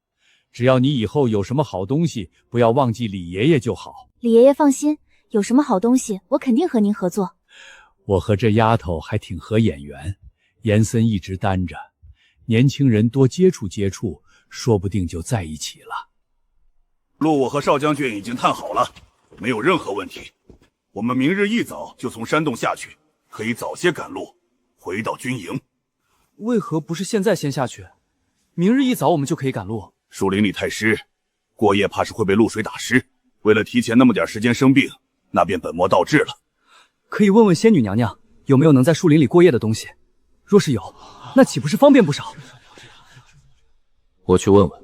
只要你以后有什么好东西，不要忘记李爷爷就好。李爷爷放心，有什么好东西，我肯定和您合作。我和这丫头还挺合眼缘，严森一直单着，年轻人多接触接触，说不定就在一起了。路我和邵将军已经探好了，没有任何问题。我们明日一早就从山洞下去，可以早些赶路，回到军营。为何不是现在先下去？明日一早我们就可以赶路。树林里太湿，过夜怕是会被露水打湿。为了提前那么点时间生病，那便本末倒置了。可以问问仙女娘娘，有没有能在树林里过夜的东西？若是有，那岂不是方便不少？我去问问。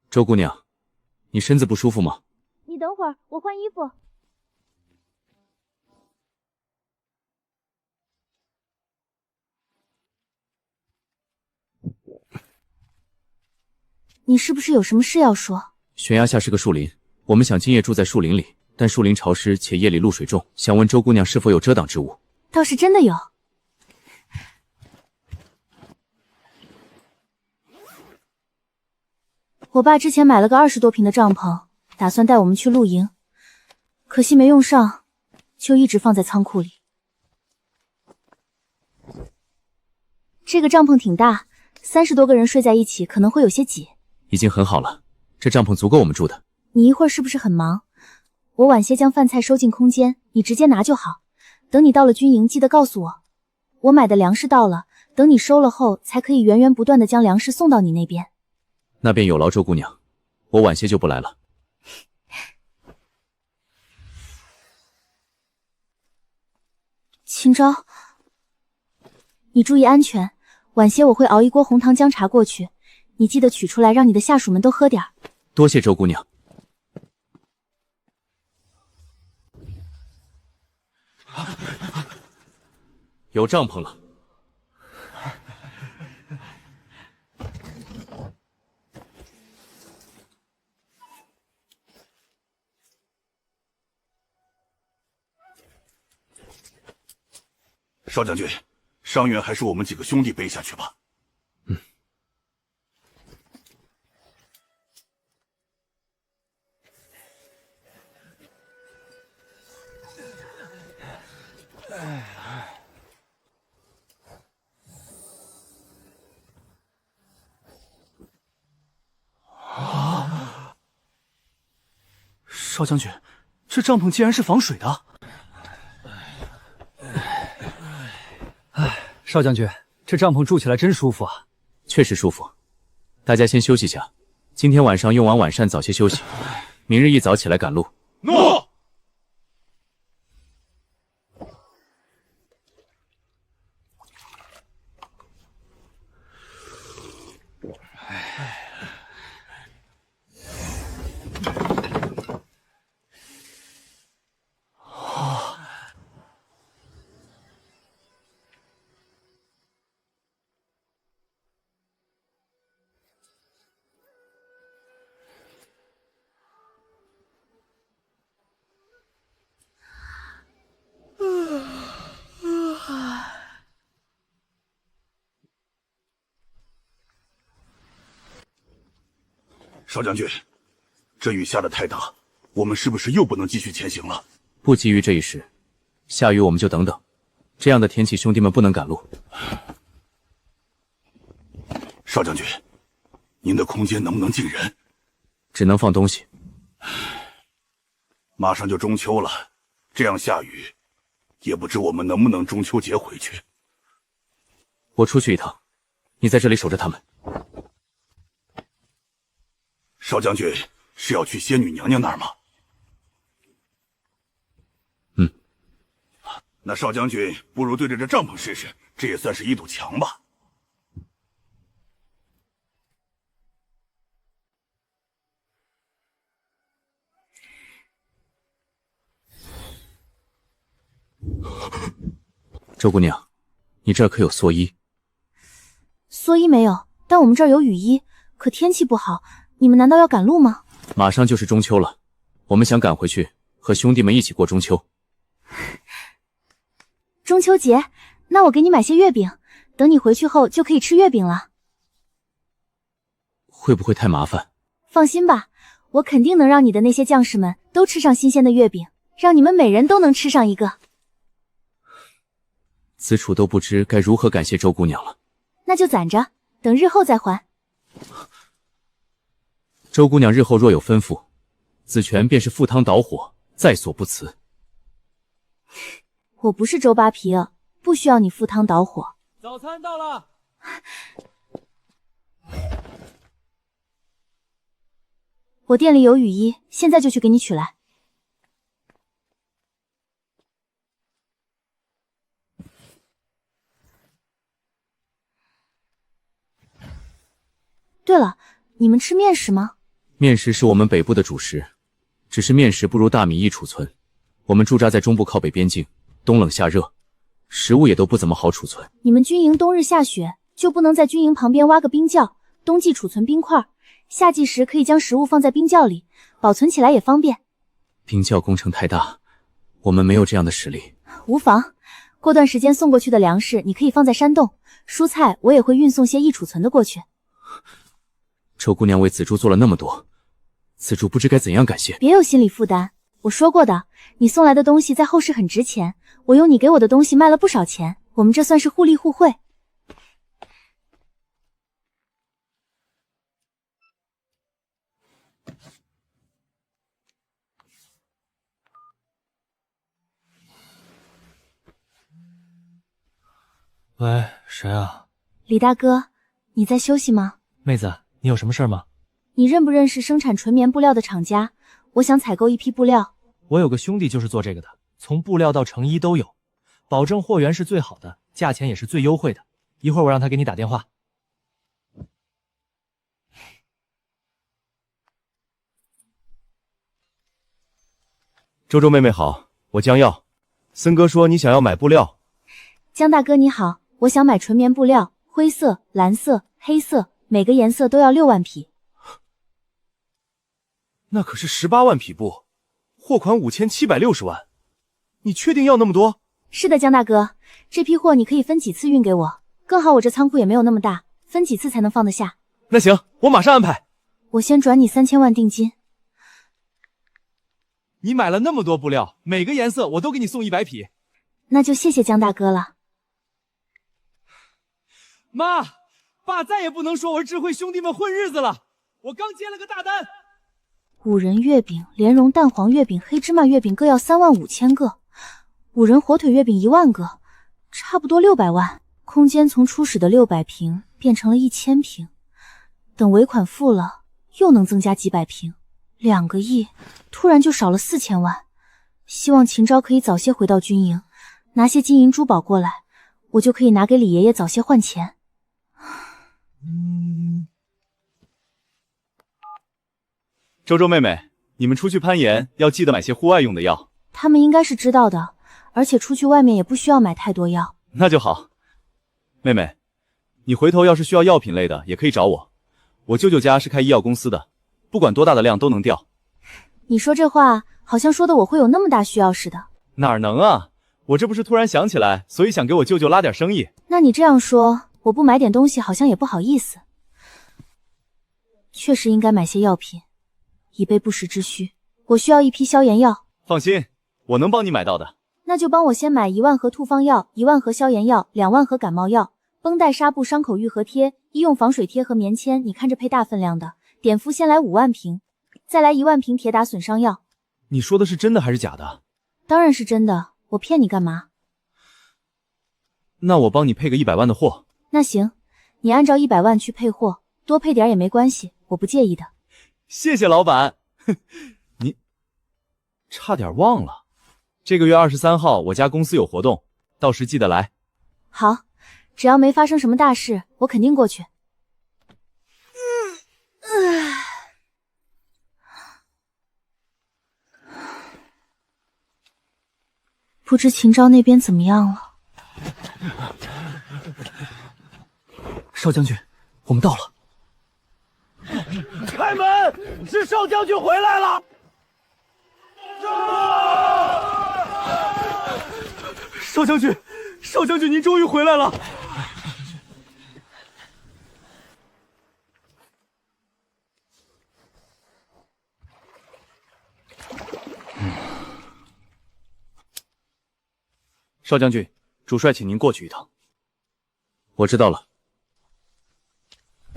周姑娘，你身子不舒服吗？你等会儿，我换衣服。你是不是有什么事要说？悬崖下是个树林，我们想今夜住在树林里，但树林潮湿且夜里露水重，想问周姑娘是否有遮挡之物。倒是真的有。我爸之前买了个20多平的帐篷，打算带我们去露营，可惜没用上，就一直放在仓库里。这个帐篷挺大，30多个人睡在一起可能会有些挤。已经很好了，这帐篷足够我们住的。你一会儿是不是很忙？我晚些将饭菜收进空间，你直接拿就好。等你到了军营，记得告诉我。我买的粮食到了，等你收了后，才可以源源不断的将粮食送到你那边。那便有劳周姑娘，我晚些就不来了。秦昭，你注意安全。晚些我会熬一锅红糖姜茶过去，你记得取出来，让你的下属们都喝点儿。多谢周姑娘。有帐篷了。少将军，伤员还是我们几个兄弟背下去吧。少将军，这帐篷竟然是防水的。少将军，这帐篷住起来真舒服啊。确实舒服。大家先休息下，今天晚上用完晚膳早些休息，明日一早起来赶路。诺。少将军，这雨下得太大，我们是不是又不能继续前行了？不急于这一时，下雨我们就等等。这样的天气，兄弟们不能赶路。少将军，您的空间能不能进人？只能放东西。马上就中秋了，这样下雨，也不知我们能不能中秋节回去。我出去一趟，你在这里守着他们。少将军是要去仙女娘娘那儿吗？那少将军不如对着这帐篷试试，这也算是一堵墙吧。周姑娘，你这儿可有蓑衣？蓑衣没有，但我们这儿有雨衣。可天气不好，你们难道要赶路吗？马上就是中秋了，我们想赶回去和兄弟们一起过中秋。中秋节，那我给你买些月饼，等你回去后就可以吃月饼了。会不会太麻烦？放心吧，我肯定能让你的那些将士们都吃上新鲜的月饼，让你们每人都能吃上一个。子楚都不知该如何感谢周姑娘了。那就攒着，等日后再还。周姑娘日后若有吩咐，子权便是赴汤蹈火，在所不辞。我不是周扒皮啊，不需要你赴汤蹈火。早餐到了。我店里有雨衣，现在就去给你取来。对了，你们吃面食吗？面食是我们北部的主食，只是面食不如大米易储存。我们驻扎在中部靠北边境，冬冷夏热，食物也都不怎么好储存。你们军营冬日下雪，就不能在军营旁边挖个冰窖，冬季储存冰块，夏季时可以将食物放在冰窖里，保存起来也方便。冰窖工程太大，我们没有这样的实力。无妨，过段时间送过去的粮食你可以放在山洞，蔬菜我也会运送些易储存的过去。周姑娘为紫珠做了那么多，紫珠不知该怎样感谢。别有心理负担，我说过的，你送来的东西在后世很值钱，我用你给我的东西卖了不少钱，我们这算是互利互惠。喂，谁啊？李大哥，你在休息吗？妹子，你有什么事吗？你认不认识生产纯棉布料的厂家？我想采购一批布料。我有个兄弟就是做这个的，从布料到成衣都有，保证货源是最好的，价钱也是最优惠的。一会儿我让他给你打电话。周周妹妹好，我江耀。森哥说你想要买布料。江大哥你好，我想买纯棉布料，灰色、蓝色、黑色，每个颜色都要6万匹。那可是18万匹布，货款5760万，你确定要那么多？是的，江大哥，这批货你可以分几次运给我，更好我这仓库也没有那么大，分几次才能放得下。那行，我马上安排。我先转你3000万定金。你买了那么多布料，每个颜色我都给你送100匹。那就谢谢江大哥了。妈，爸再也不能说我是智慧兄弟们混日子了。我刚接了个大单5仁月饼、莲蓉蛋黄月饼、黑芝麻月饼各要35000个，5仁火腿月饼1万个，差不多600万。空间从初始的600平变成了1000平，等尾款付了，又能增加几百平，2个亿，突然就少了4000万。希望秦昭可以早些回到军营，拿些金银珠宝过来，我就可以拿给李爷爷早些换钱。周周妹妹，你们出去攀岩要记得买些户外用的药。他们应该是知道的，而且出去外面也不需要买太多药。那就好。妹妹，你回头要是需要药品类的，也可以找我。我舅舅家是开医药公司的，不管多大的量都能调。你说这话好像说的我会有那么大需要似的。哪儿能啊，我这不是突然想起来，所以想给我舅舅拉点生意。那你这样说，我不买点东西好像也不好意思。确实应该买些药品，以备不时之需。我需要一批消炎药。放心，我能帮你买到的。那就帮我先买1万盒兔方药、1万盒消炎药、2万盒感冒药、绷带、纱布、伤口愈合贴、医用防水贴和棉签，你看着配大分量的。碘伏先来5万瓶，再来1万瓶铁打损伤药。你说的是真的还是假的？当然是真的，我骗你干嘛？那我帮你配个100万的货。那行，你按照100万去配货，多配点也没关系，我不介意的。谢谢老板。你差点忘了，这个月23号我家公司有活动，到时记得来。好，只要没发生什么大事，我肯定过去。不知秦昭那边怎么样了？少将军，我们到了。开门！是少将军回来了！少将军，少将军，您终于回来了！少将军，主帅请您过去一趟。我知道了。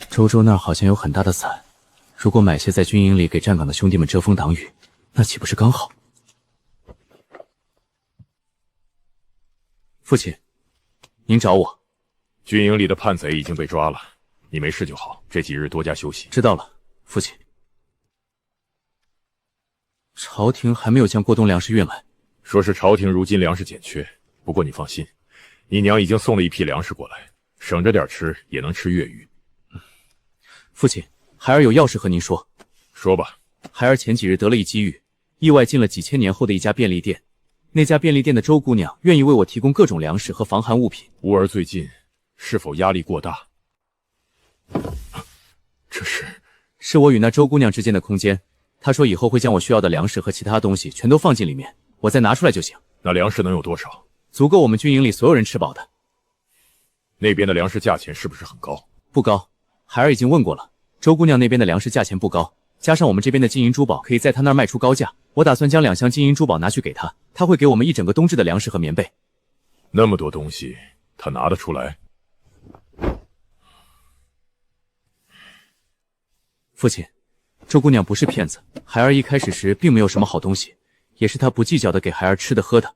周周那儿好像有很大的伞，如果买些在军营里给站岗的兄弟们遮风挡雨，那岂不是刚好？父亲，您找我。军营里的叛贼已经被抓了，你没事就好，这几日多加休息。知道了，父亲。朝廷还没有将过冬粮食运来，说是朝廷如今粮食紧缺，不过你放心，你娘已经送了一批粮食过来，省着点吃也能吃月余。父亲，孩儿有要事和您说。说吧。孩儿前几日得了一机遇，意外进了几千年后的一家便利店。那家便利店的周姑娘愿意为我提供各种粮食和防寒物品。吾儿最近是否压力过大？这是我与那周姑娘之间的空间。她说以后会将我需要的粮食和其他东西全都放进里面，我再拿出来就行。那粮食能有多少？足够我们军营里所有人吃饱的。那边的粮食价钱是不是很高？不高，孩儿已经问过了，周姑娘那边的粮食价钱不高，加上我们这边的金银珠宝可以在她那儿卖出高价，我打算将2箱金银珠宝拿去给她，她会给我们一整个冬至的粮食和棉被。那么多东西，她拿得出来？父亲，周姑娘不是骗子，孩儿一开始时并没有什么好东西，也是她不计较的给孩儿吃的喝的。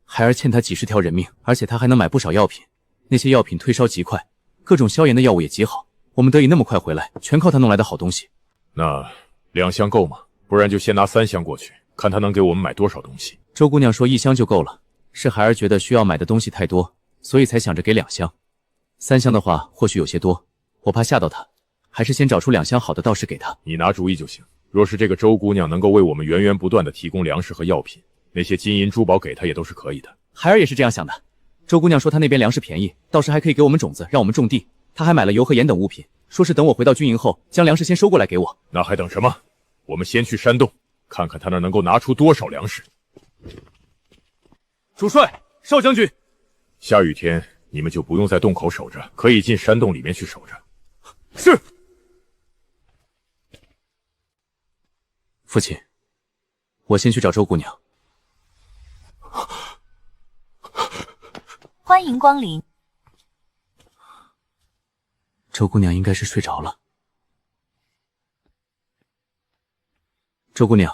孩儿欠她几10条人命，而且她还能买不少药品，那些药品退烧极快，各种消炎的药物也极好。我们得以那么快回来，全靠她弄来的好东西。那2箱够吗？不然就先拿3箱过去，看她能给我们买多少东西。周姑娘说1箱就够了，是孩儿觉得需要买的东西太多，所以才想着给2箱。3箱的话或许有些多，我怕吓到她，还是先找出2箱好的道士给她。你拿主意就行。若是这个周姑娘能够为我们源源不断的提供粮食和药品，那些金银珠宝给她也都是可以的。孩儿也是这样想的。周姑娘说她那边粮食便宜，到时还可以给我们种子，让我们种地。她还买了油和盐等物品，说是等我回到军营后，将粮食先收过来给我。那还等什么？我们先去山洞，看看她那能够拿出多少粮食。主帅，少将军，下雨天你们就不用在洞口守着，可以进山洞里面去守着。是。父亲，我先去找周姑娘。欢迎光临。周姑娘应该是睡着了。周姑娘，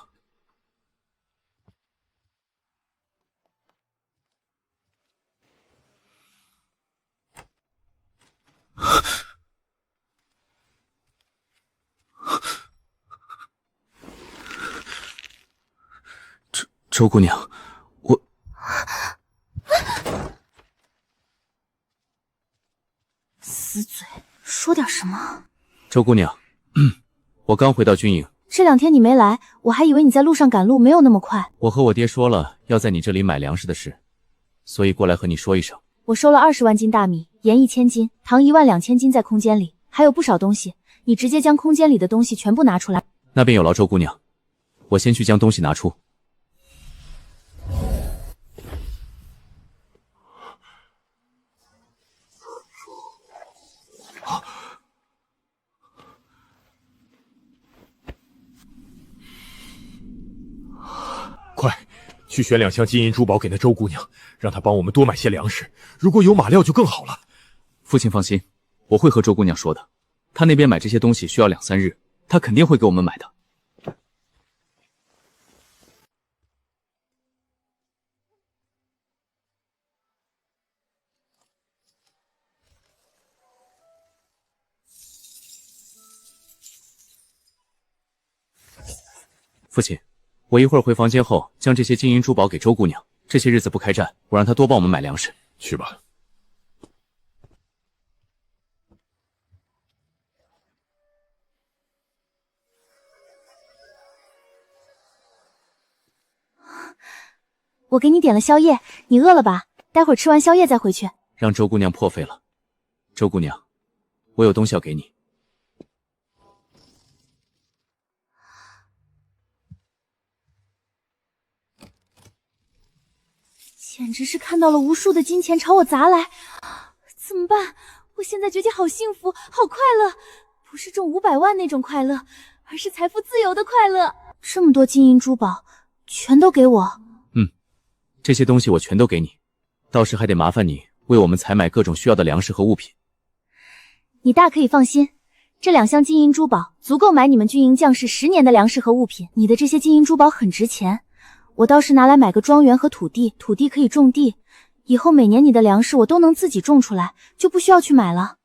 周姑娘，我死嘴，说点什么。周姑娘，我刚回到军营，这2天你没来，我还以为你在路上赶路，没有那么快。我和我爹说了要在你这里买粮食的事，所以过来和你说一声。我收了20万斤大米，盐1000斤，糖12000斤在空间里，还有不少东西，你直接将空间里的东西全部拿出来。那便有劳周姑娘，我先去将东西拿出。快，去选2箱金银珠宝给那周姑娘，让她帮我们多买些粮食。如果有马料就更好了。父亲放心，我会和周姑娘说的。她那边买这些东西需要2、3日，她肯定会给我们买的。父亲，我一会儿回房间后，将这些金银珠宝给周姑娘。这些日子不开战，我让她多帮我们买粮食。去吧。我给你点了宵夜，你饿了吧？待会儿吃完宵夜再回去。让周姑娘破费了。周姑娘，我有东西要给你。简直是看到了无数的金钱朝我砸来，怎么办？我现在觉得好幸福，好快乐，不是中500万那种快乐，而是财富自由的快乐。这么多金银珠宝，全都给我。这些东西我全都给你，到时还得麻烦你为我们采买各种需要的粮食和物品。你大可以放心，这2箱金银珠宝足够买你们军营将士10年的粮食和物品。你的这些金银珠宝很值钱，我倒是拿来买个庄园和土地，土地可以种地，以后每年你的粮食我都能自己种出来，就不需要去买了。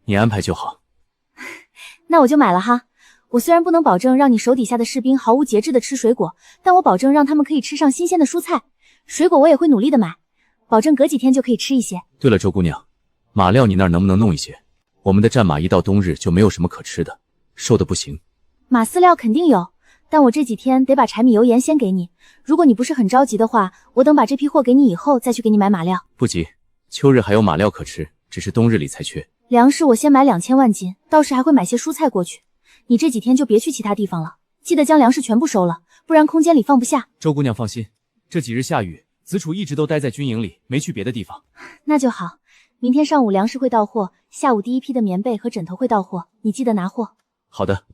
你安排就好。那我就买了哈。我虽然不能保证让你手底下的士兵毫无节制的吃水果，但我保证让他们可以吃上新鲜的蔬菜。水果我也会努力的买，保证隔几天就可以吃一些。对了，周姑娘，马料你那儿能不能弄一些？我们的战马一到冬日就没有什么可吃的，瘦的不行。马饲料肯定有，但我这几天得把柴米油盐先给你。如果你不是很着急的话，我等把这批货给你以后再去给你买马料。不急，秋日还有马料可吃，只是冬日里才缺。粮食我先买2000万斤，到时还会买些蔬菜过去。你这几天就别去其他地方了，记得将粮食全部收了，不然空间里放不下。周姑娘放心，这几日下雨，子楚一直都待在军营里，没去别的地方。那就好，明天上午粮食会到货，下午第一批的棉被和枕头会到货，你记得拿货。好的。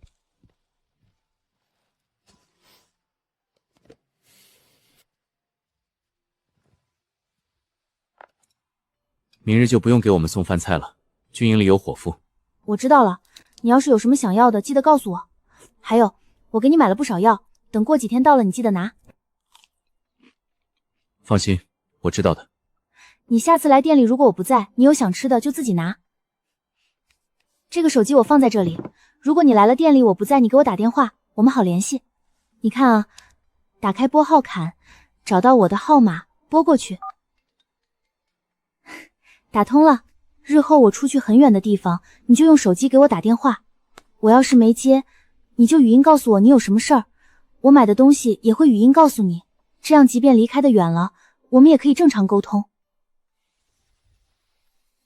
明日就不用给我们送饭菜了，军营里有伙夫。我知道了，你要是有什么想要的，记得告诉我。还有，我给你买了不少药，等过几天到了，你记得拿。放心，我知道的。你下次来店里，如果我不在，你有想吃的就自己拿。这个手机我放在这里，如果你来了店里我不在，你给我打电话，我们好联系。你看啊，打开拨号坎，找到我的号码，拨过去。打通了，日后我出去很远的地方，你就用手机给我打电话。我要是没接，你就语音告诉我你有什么事儿，我买的东西也会语音告诉你，这样即便离开的远了，我们也可以正常沟通。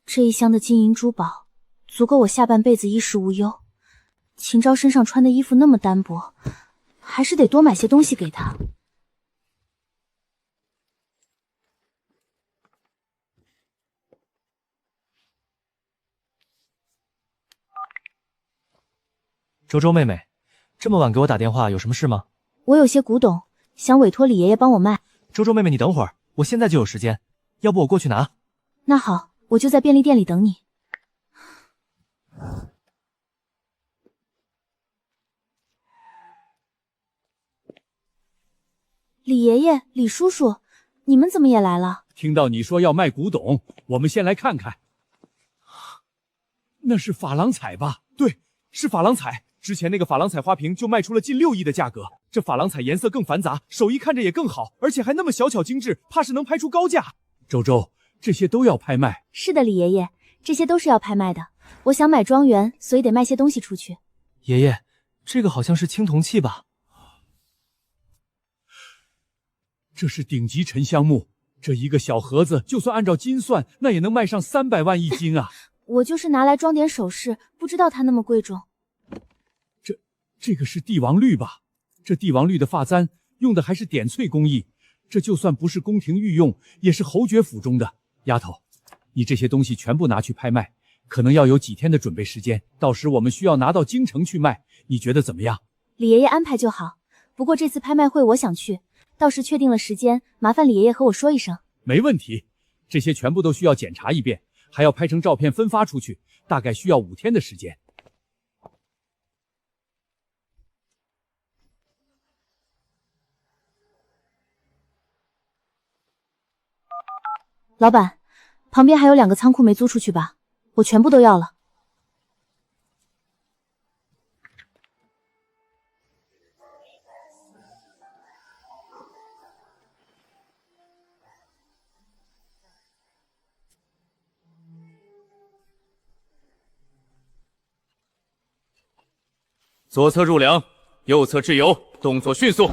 这一箱的金银珠宝，足够我下半辈子衣食无忧。秦昭身上穿的衣服那么单薄，还是得多买些东西给他。周周妹妹，这么晚给我打电话，有什么事吗？我有些古董，想委托李爷爷帮我卖。周周妹妹，你等会儿，我现在就有时间，要不我过去拿。那好，我就在便利店里等你。李爷爷、李叔叔，你们怎么也来了？听到你说要卖古董，我们先来看看。那是珐琅彩吧？对，是珐琅彩。之前那个珐琅彩花瓶就卖出了近6亿的价格，这珐琅彩颜色更繁杂，手艺看着也更好，而且还那么小巧精致，怕是能拍出高价。周周，这些都要拍卖？是的，李爷爷，这些都是要拍卖的。我想买庄园，所以得卖些东西出去。爷爷，这个好像是青铜器吧？这是顶级沉香木，这一个小盒子，就算按照斤算，那也能卖上300万1斤啊！我就是拿来装点首饰，不知道它那么贵重。这个是帝王绿吧？这帝王绿的发簪用的还是点翠工艺，这就算不是宫廷御用，也是侯爵府中的。丫头，你这些东西全部拿去拍卖，可能要有几天的准备时间，到时我们需要拿到京城去卖，你觉得怎么样？李爷爷安排就好。不过这次拍卖会我想去，到时确定了时间，麻烦李爷爷和我说一声。没问题，这些全部都需要检查一遍，还要拍成照片分发出去，大概需要5天的时间。老板，旁边还有2个仓库没租出去吧？我全部都要了。左侧入粮，右侧制油，动作迅速。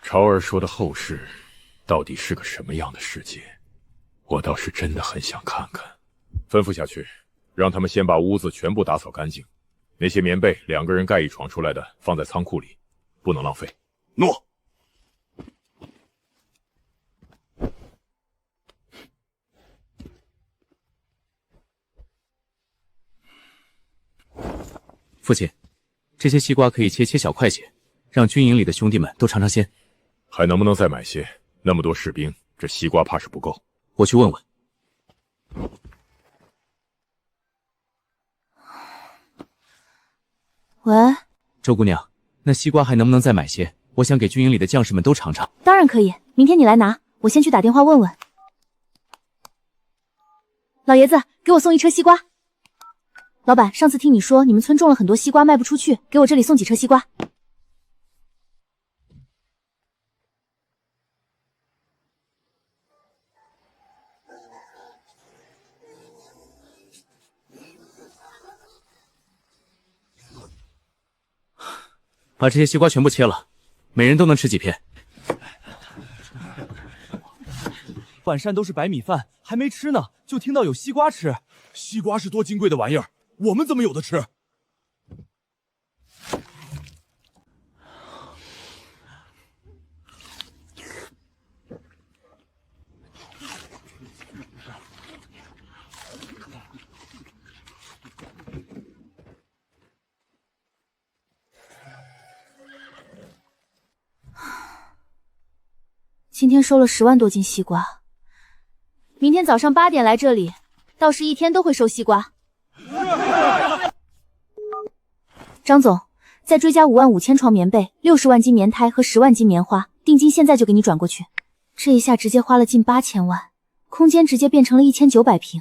潮儿说的后世到底是个什么样的世界，我倒是真的很想看看。吩咐下去，让他们先把屋子全部打扫干净，那些棉被2个人盖一床出来的放在仓库里，不能浪费。诺。父亲，这些西瓜可以切小块些，让军营里的兄弟们都尝尝鲜。还能不能再买些？那么多士兵，这西瓜怕是不够。我去问问。喂，周姑娘，那西瓜还能不能再买些？我想给军营里的将士们都尝尝。当然可以，明天你来拿，我先去打电话问问。老爷子，给我送1车西瓜。老板，上次听你说你们村种了很多西瓜卖不出去，给我这里送几车西瓜。把这些西瓜全部切了，每人都能吃几片。晚膳都是白米饭，还没吃呢，就听到有西瓜吃。西瓜是多金贵的玩意儿，我们怎么有的吃？今天收了10万多斤西瓜，明天早上8点来这里，到时一天都会收西瓜。张总，再追加5万5千床棉被、60万斤棉胎和10万斤棉花，定金现在就给你转过去。这一下直接花了近8000万，空间直接变成了1900平。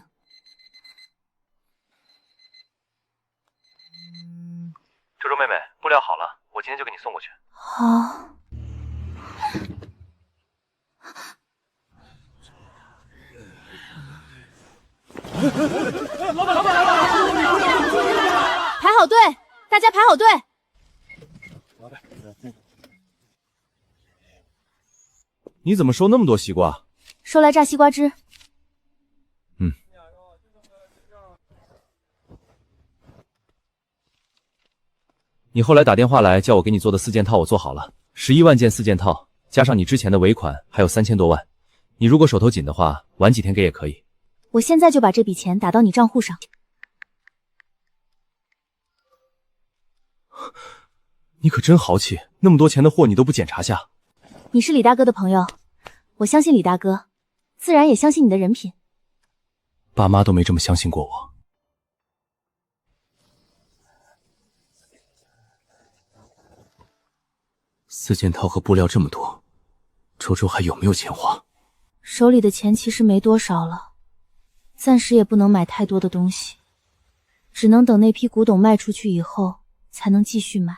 周周妹妹，布料好了，我今天就给你送过去。好。排好队，大家排好队。你怎么收那么多西瓜？收来榨西瓜汁。你后来打电话来叫我给你做的4件套，我做好了，11万件4件套，加上你之前的尾款，还有3000多万。你如果手头紧的话，晚几天给也可以。我现在就把这笔钱打到你账户上。你可真豪气，那么多钱的货你都不检查下。你是李大哥的朋友，我相信李大哥，自然也相信你的人品。爸妈都没这么相信过我。4件套和布料这么多，周周还有没有钱花？手里的钱其实没多少了，暂时也不能买太多的东西，只能等那批古董卖出去以后才能继续买。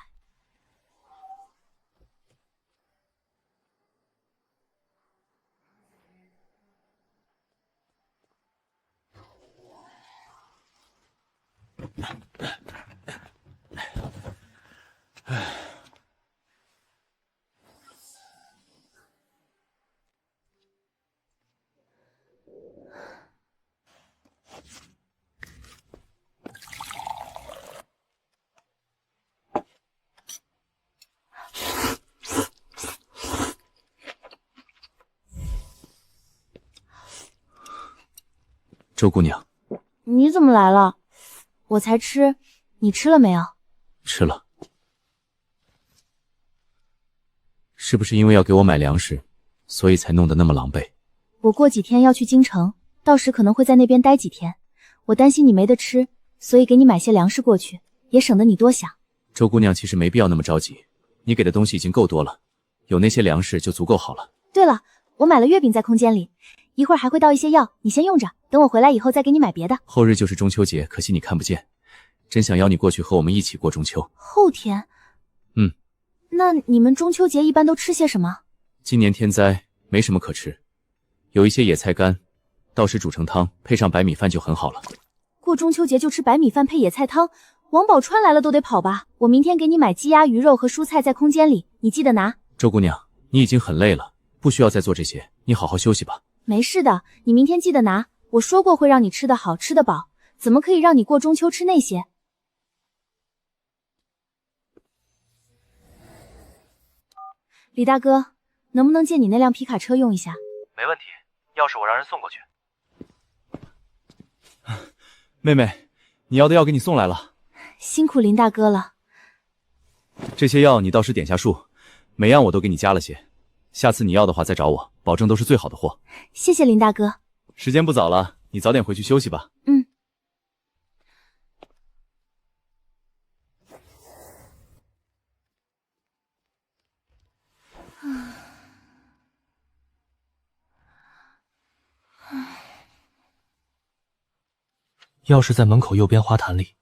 周姑娘，你怎么来了？我才吃，你吃了没有？吃了。是不是因为要给我买粮食，所以才弄得那么狼狈？我过几天要去京城，到时可能会在那边待几天，我担心你没得吃，所以给你买些粮食过去，也省得你多想。周姑娘其实没必要那么着急，你给的东西已经够多了，有那些粮食就足够好了。对了，我买了月饼在空间里，一会儿还会倒一些药，你先用着，等我回来以后再给你买别的。后日就是中秋节，可惜你看不见，真想邀你过去和我们一起过中秋。后天？那你们中秋节一般都吃些什么？今年天灾，没什么可吃，有一些野菜干，到时煮成汤，配上白米饭就很好了。过中秋节就吃白米饭配野菜汤，王宝钏来了都得跑吧？我明天给你买鸡鸭鱼肉和蔬菜在空间里，你记得拿。周姑娘，你已经很累了，不需要再做这些，你好好休息吧。没事的，你明天记得拿。我说过会让你吃得好，吃得饱，怎么可以让你过中秋吃那些？李大哥，能不能借你那辆皮卡车用一下？没问题，钥匙我让人送过去。妹妹，你要的药给你送来了。辛苦林大哥了。这些药你到时点下数，每样我都给你加了些。下次你要的话再找我，保证都是最好的货。谢谢林大哥。时间不早了，你早点回去休息吧。钥匙在门口右边花坛里。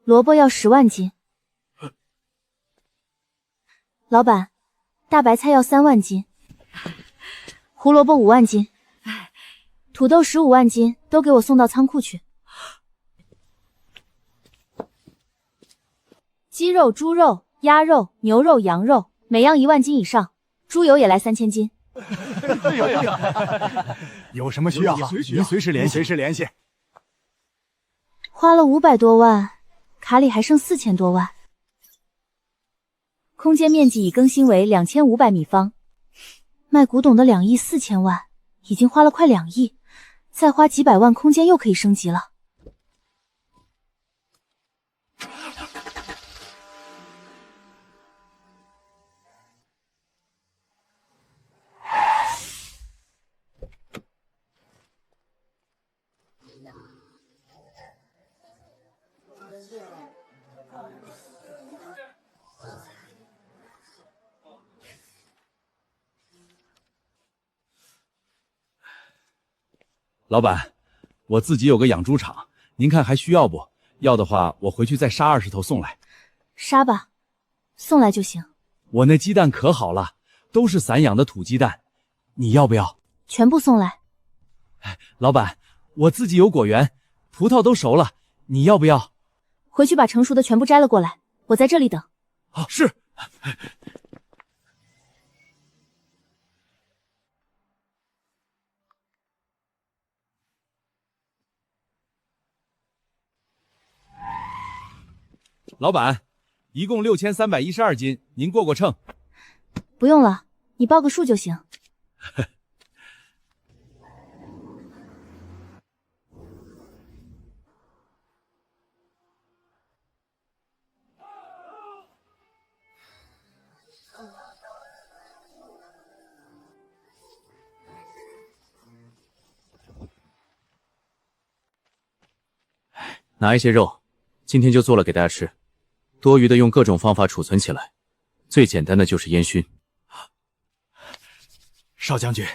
萝卜要10万斤。老板，大白菜要3万斤，胡萝卜5万斤，土豆15万斤，都给我送到仓库去。鸡肉、猪肉、鸭肉、牛肉、羊肉，每样1万斤以上，猪油也来3000斤。有什么需要，您随时联系。花了500多万，卡里还剩4000多万。空间面积已更新为2500米方，卖古董的2亿4千万，已经花了快2亿，再花几百万，空间又可以升级了。老板，我自己有个养猪场，您看还需要不？要的话，我回去再杀20头送来。杀吧，送来就行。我那鸡蛋可好了，都是散养的土鸡蛋，你要不要？全部送来。老板，我自己有果园，葡萄都熟了，你要不要？回去把成熟的全部摘了过来，我在这里等。哦，是。老板，一共6312斤，您过过秤。不用了，你报个数就行。拿一些肉，今天就做了给大家吃。多余的用各种方法储存起来，最简单的就是烟熏。少将军，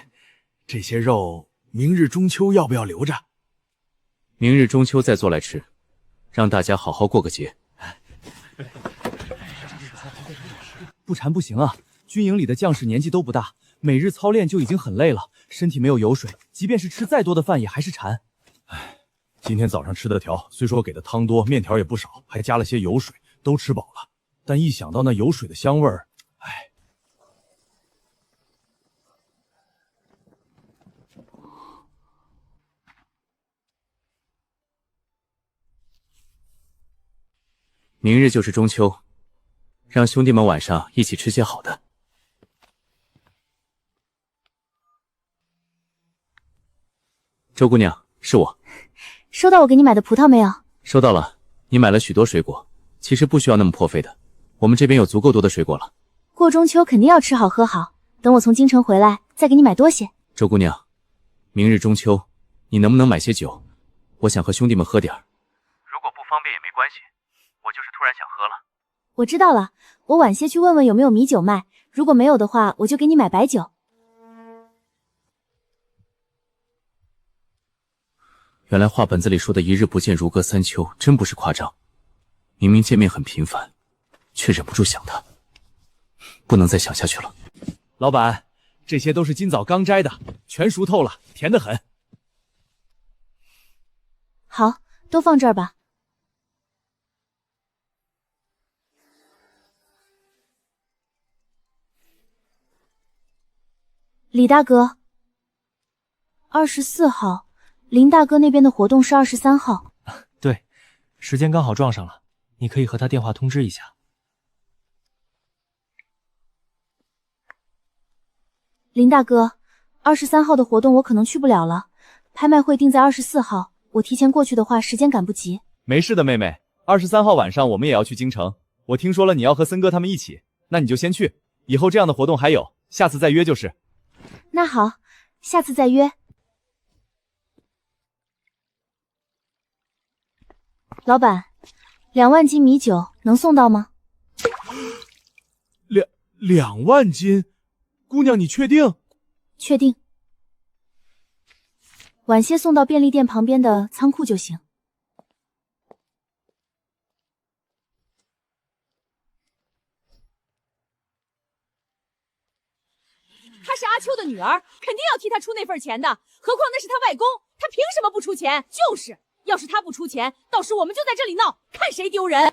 这些肉明日中秋要不要留着？明日中秋再做来吃，让大家好好过个节。不馋不行啊！军营里的将士年纪都不大，每日操练就已经很累了，身体没有油水，即便是吃再多的饭也还是馋。今天早上吃的条，虽说给的汤多，面条也不少，还加了些油水，都吃饱了。但一想到那油水的香味儿，明日就是中秋，让兄弟们晚上一起吃些好的。周姑娘，是我。收到我给你买的葡萄没有？收到了，你买了许多水果，其实不需要那么破费的，我们这边有足够多的水果了。过中秋肯定要吃好喝好，等我从京城回来再给你买多些。周姑娘，明日中秋，你能不能买些酒？我想和兄弟们喝点儿。如果不方便也没关系，我就是突然想喝了。我知道了，我晚些去问问有没有米酒卖，如果没有的话，我就给你买白酒。原来话本子里说的一日不见如隔三秋，真不是夸张。明明见面很频繁，却忍不住想他，不能再想下去了。老板，这些都是今早刚摘的，全熟透了，甜得很。好，都放这儿吧。李大哥，24号。林大哥那边的活动是23号。对，时间刚好撞上了，你可以和他电话通知一下。林大哥，23号的活动我可能去不了了，拍卖会定在24号，我提前过去的话时间赶不及。没事的，妹妹，23号晚上我们也要去京城，我听说了你要和森哥他们一起，那你就先去，以后这样的活动还有，下次再约就是。那好，下次再约。老板，2万斤米酒能送到吗？2万斤？姑娘，你确定？确定。晚些送到便利店旁边的仓库就行。她是阿秋的女儿，肯定要替她出那份钱的，何况那是她外公，她凭什么不出钱？就是。要是他不出钱，到时我们就在这里闹，看谁丢人。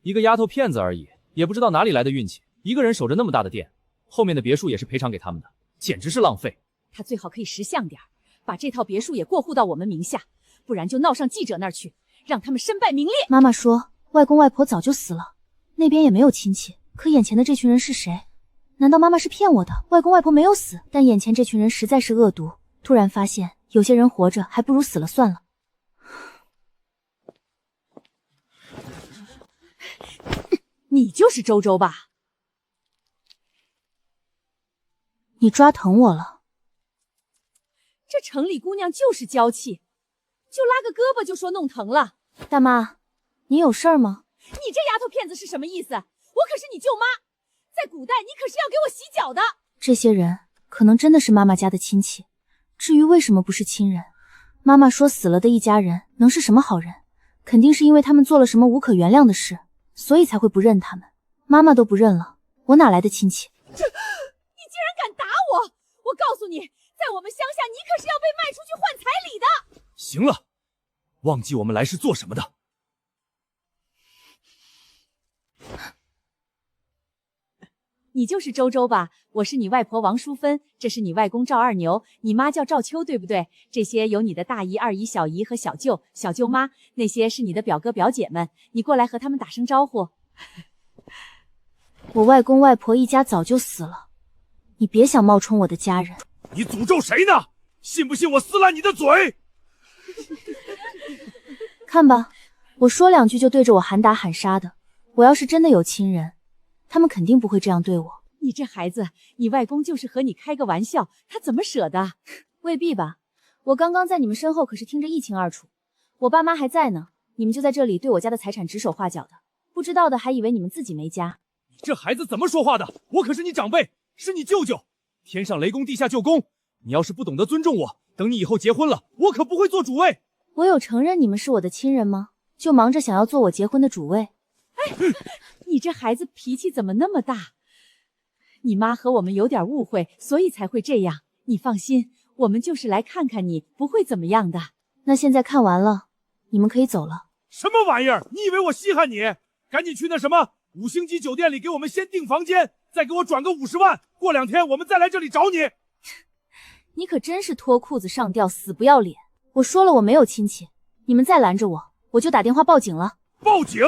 一个丫头片子而已，也不知道哪里来的运气，一个人守着那么大的店，后面的别墅也是赔偿给他们的，简直是浪费。他最好可以识相点，把这套别墅也过户到我们名下，不然就闹上记者那儿去，让他们身败名裂。妈妈说外公外婆早就死了，那边也没有亲戚。可眼前的这群人是谁？难道妈妈是骗我的？外公外婆没有死，但眼前这群人实在是恶毒。突然发现，有些人活着还不如死了算了。你就是周周吧？你抓疼我了。这城里姑娘就是娇气，就拉个胳膊就说弄疼了。大妈，你有事儿吗？你这丫头片子是什么意思？我可是你舅妈，在古代你可是要给我洗脚的。这些人可能真的是妈妈家的亲戚，至于为什么不是亲人，妈妈说死了的一家人能是什么好人？肯定是因为他们做了什么无可原谅的事，所以才会不认他们。妈妈都不认了，我哪来的亲戚？你竟然敢打我！我告诉你，在我们乡下，你可是要被卖出去换彩礼的。行了，忘记我们来是做什么的。你就是周周吧？我是你外婆王淑芬，这是你外公赵二牛，你妈叫赵秋，对不对？这些有你的大姨、二姨、小姨和小舅、小舅妈，那些是你的表哥表姐们，你过来和他们打声招呼。我外公外婆一家早就死了，你别想冒充我的家人。你诅咒谁呢？信不信我撕烂你的嘴？看吧，我说两句就对着我喊打喊杀的。我要是真的有亲人，他们肯定不会这样对我。你这孩子，你外公就是和你开个玩笑，他怎么舍得？未必吧，我刚刚在你们身后可是听着一清二楚。我爸妈还在呢，你们就在这里对我家的财产指手画脚的，不知道的还以为你们自己没家。你这孩子怎么说话的？我可是你长辈，是你舅舅，天上雷公地下舅公。你要是不懂得尊重我，等你以后结婚了，我可不会做主位。我有承认你们是我的亲人吗？就忙着想要做我结婚的主位。哎，你这孩子脾气怎么那么大？你妈和我们有点误会，所以才会这样。你放心，我们就是来看看你，不会怎么样的。那现在看完了，你们可以走了。什么玩意儿？你以为我稀罕你？赶紧去那什么5星级酒店里给我们先订房间，再给我转个50万，过2天我们再来这里找你。你可真是脱裤子上吊，死不要脸！我说了我没有亲戚，你们再拦着我，我就打电话报警了。报警？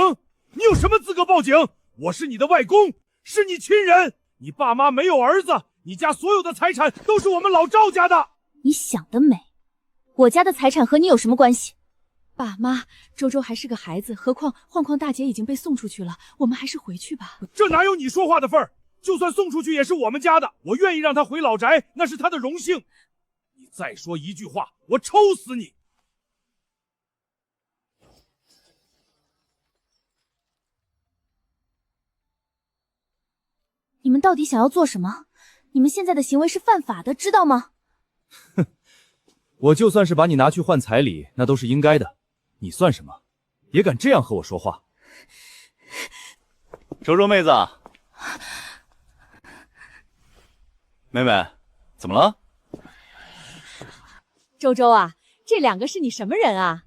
你有什么资格报警？我是你的外公，是你亲人，你爸妈没有儿子，你家所有的财产都是我们老赵家的。你想得美！我家的财产和你有什么关系？爸妈，周周还是个孩子，何况晃晃大姐已经被送出去了，我们还是回去吧。这哪有你说话的份儿？就算送出去也是我们家的，我愿意让他回老宅，那是他的荣幸。你再说一句话，我抽死你！你们到底想要做什么？你们现在的行为是犯法的，知道吗？哼，我就算是把你拿去换彩礼，那都是应该的。你算什么？也敢这样和我说话？周周妹子，妹妹，怎么了？周周啊，这两个是你什么人啊？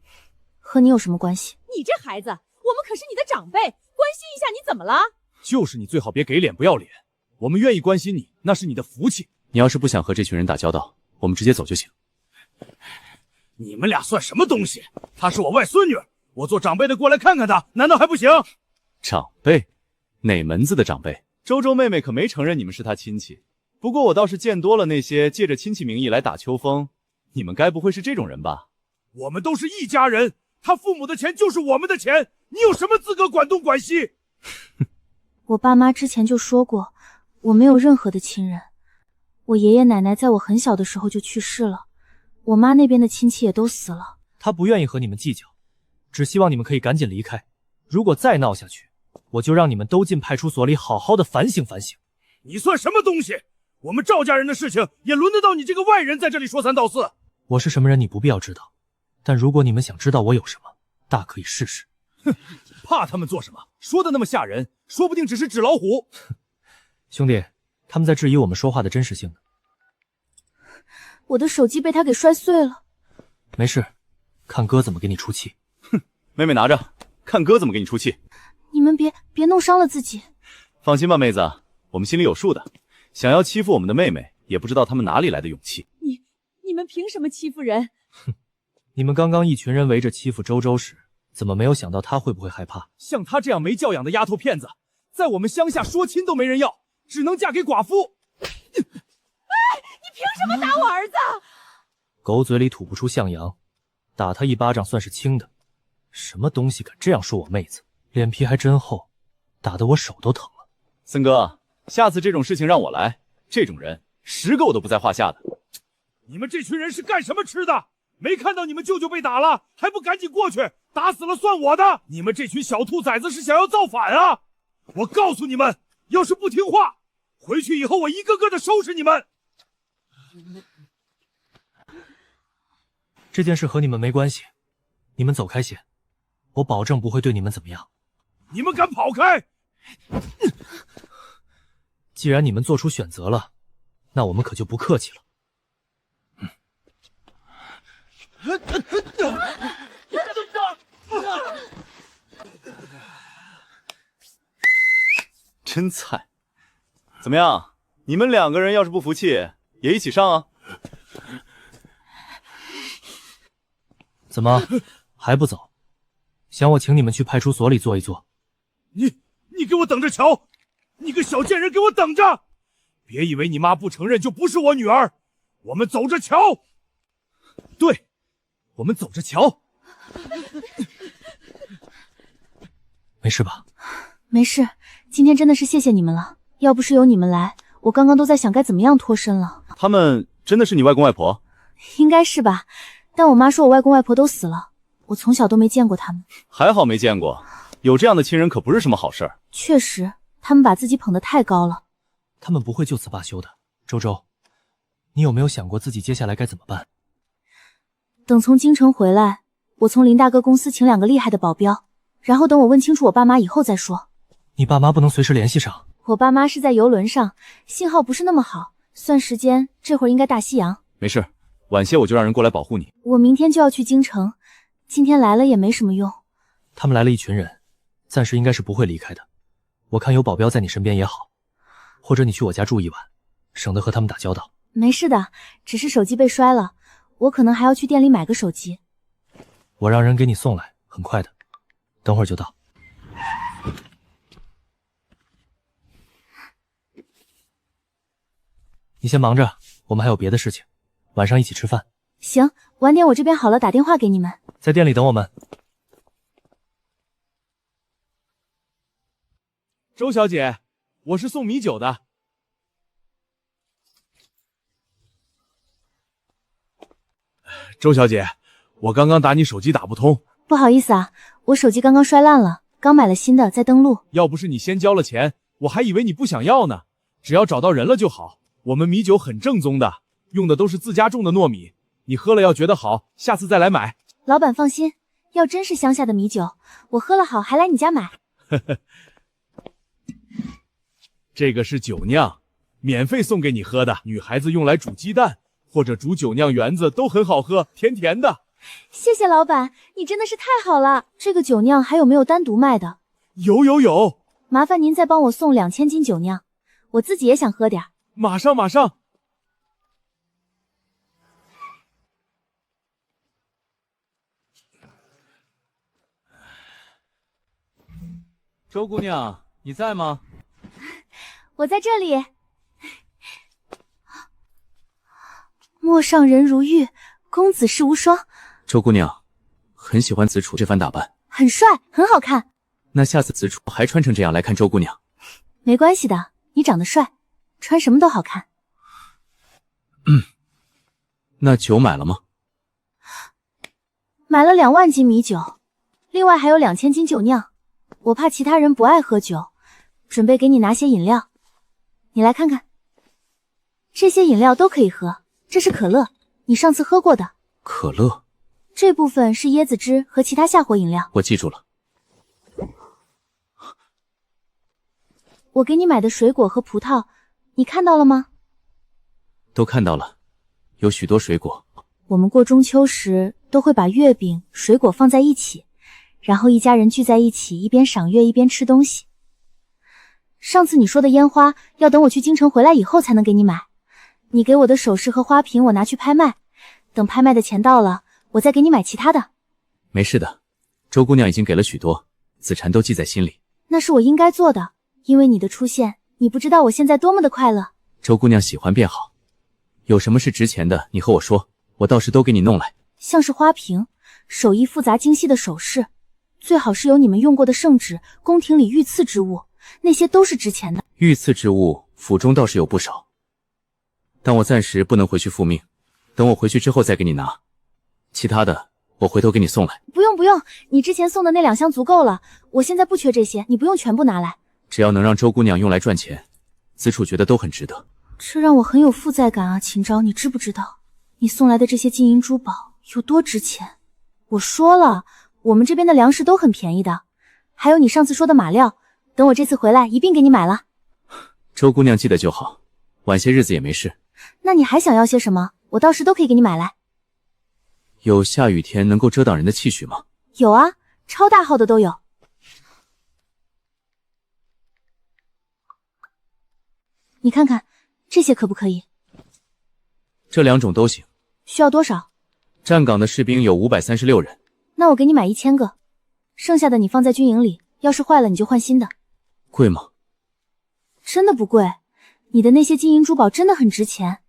和你有什么关系？你这孩子，我们可是你的长辈，关心一下你怎么了？就是你最好别给脸不要脸。我们愿意关心你，那是你的福气。你要是不想和这群人打交道，我们直接走就行。你们俩算什么东西？她是我外孙女，我做长辈的过来看看她，难道还不行？长辈？哪门子的长辈？周周妹妹可没承认你们是她亲戚。不过我倒是见多了那些借着亲戚名义来打秋风，你们该不会是这种人吧？我们都是一家人，他父母的钱就是我们的钱，你有什么资格管东管西？我爸妈之前就说过，我没有任何的亲人。我爷爷奶奶在我很小的时候就去世了，我妈那边的亲戚也都死了。他不愿意和你们计较，只希望你们可以赶紧离开。如果再闹下去，我就让你们都进派出所里好好的反省反省。你算什么东西？我们赵家人的事情也轮得到你这个外人在这里说三道四？我是什么人你不必要知道，但如果你们想知道我有什么，大可以试试。哼，怕他们做什么？说的那么吓人，说不定只是纸老虎。兄弟，他们在质疑我们说话的真实性呢。我的手机被他给摔碎了。没事，看哥怎么给你出气。哼，妹妹拿着，看哥怎么给你出气。你们别弄伤了自己。放心吧，妹子，我们心里有数的。想要欺负我们的妹妹，也不知道他们哪里来的勇气。你们凭什么欺负人？哼，你们刚刚一群人围着欺负周周时，怎么没有想到他会不会害怕？像她这样没教养的丫头片子，在我们乡下说亲都没人要，只能嫁给寡妇。你凭什么打我儿子？狗嘴里吐不出象牙，打他一巴掌算是轻的。什么东西敢这样说我妹子？脸皮还真厚，打得我手都疼了。森哥，下次这种事情让我来，这种人10个我都不在话下的。你们这群人是干什么吃的？没看到你们舅舅被打了，还不赶紧过去？打死了算我的！你们这群小兔崽子是想要造反啊！我告诉你们，要是不听话，回去以后我一个个的收拾你们。这件事和你们没关系，你们走开些，我保证不会对你们怎么样。你们敢跑开？既然你们做出选择了，那我们可就不客气了。真菜！怎么样？你们2个人要是不服气，也一起上啊！怎么还不走？想我请你们去派出所里坐一坐？你给我等着瞧！你个小贱人，给我等着！别以为你妈不承认就不是我女儿，我们走着瞧。对，我们走着瞧。没事吧？没事，今天真的是谢谢你们了。要不是有你们来，我刚刚都在想该怎么样脱身了。他们真的是你外公外婆？应该是吧，但我妈说我外公外婆都死了，我从小都没见过他们。还好没见过，有这样的亲人可不是什么好事儿。确实，他们把自己捧得太高了。他们不会就此罢休的。周周，你有没有想过自己接下来该怎么办？等从京城回来，我从林大哥公司请2个厉害的保镖，然后等我问清楚我爸妈以后再说。你爸妈不能随时联系上？我爸妈是在游轮上，信号不是那么好，算时间这会儿应该大西洋。没事，晚些我就让人过来保护你。我明天就要去京城，今天来了也没什么用。他们来了一群人，暂时应该是不会离开的。我看有保镖在你身边也好，或者你去我家住一晚，省得和他们打交道。没事的，只是手机被摔了，我可能还要去店里买个手机。我让人给你送来，很快的，等会儿就到。你先忙着，我们还有别的事情，晚上一起吃饭。行，晚点我这边好了打电话给你们。在店里等我们。周小姐，我是送米酒的。周小姐，我刚刚打你手机打不通。不好意思啊，我手机刚刚摔烂了，刚买了新的，在登录。要不是你先交了钱，我还以为你不想要呢。只要找到人了就好。我们米酒很正宗的，用的都是自家种的糯米，你喝了要觉得好，下次再来买。老板放心，要真是乡下的米酒，我喝了好还来你家买。这个是酒酿，免费送给你喝的，女孩子用来煮鸡蛋或者煮酒酿圆子都很好喝，甜甜的。谢谢老板，你真的是太好了。这个酒酿还有没有单独卖的？有。麻烦您再帮我送2000斤酒酿，我自己也想喝点。马上。周姑娘，你在吗？我在这里。陌上人如玉，公子世无双。周姑娘，很喜欢子楚这番打扮，很帅，很好看。那下次子楚还穿成这样来看周姑娘？没关系的，你长得帅，穿什么都好看。那酒买了吗？买了2万斤米酒，另外还有2000斤酒酿。我怕其他人不爱喝酒，准备给你拿些饮料。你来看看，这些饮料都可以喝。这是可乐，你上次喝过的。可乐？这部分是椰子汁和其他下火饮料。我记住了。我给你买的水果和葡萄，你看到了吗？都看到了，有许多水果。我们过中秋时都会把月饼、水果放在一起，然后一家人聚在一起，一边赏月一边吃东西。上次你说的烟花要等我去京城回来以后才能给你买，你给我的首饰和花瓶我拿去拍卖，等拍卖的钱到了，我再给你买其他的。没事的，周姑娘已经给了许多，子婵都记在心里。那是我应该做的，因为你的出现，你不知道我现在多么的快乐。周姑娘喜欢便好，有什么是值钱的，你和我说，我到时都给你弄来。像是花瓶、手艺复杂精细的首饰，最好是有你们用过的圣旨、宫廷里御赐之物，那些都是值钱的。御赐之物，府中倒是有不少，但我暂时不能回去复命，等我回去之后再给你拿，其他的我回头给你送来。不用不用，你之前送的那2箱足够了，我现在不缺这些，你不用全部拿来。只要能让周姑娘用来赚钱，子楚觉得都很值得。这让我很有负载感啊，秦昭，你知不知道，你送来的这些金银珠宝有多值钱？我说了，我们这边的粮食都很便宜的，还有你上次说的马料，等我这次回来一并给你买了。周姑娘记得就好，晚些日子也没事。那你还想要些什么？我到时都可以给你买来。有下雨天能够遮挡人的气血吗？有啊，超大号的都有。你看看，这些可不可以？这2种都行。需要多少？站岗的士兵有536人。那我给你买1000个，剩下的你放在军营里，要是坏了你就换新的。贵吗？真的不贵，你的那些金银珠宝真的很值钱，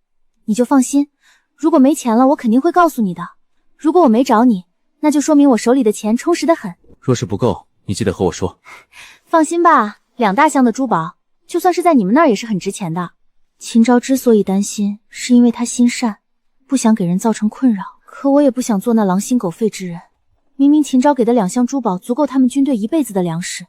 你就放心，如果没钱了我肯定会告诉你的，如果我没找你，那就说明我手里的钱充实得很。若是不够，你记得和我说。放心吧，2大箱的珠宝，就算是在你们那儿也是很值钱的。秦昭之所以担心，是因为他心善，不想给人造成困扰，可我也不想做那狼心狗肺之人。明明秦昭给的2箱珠宝足够他们军队1辈子的粮食，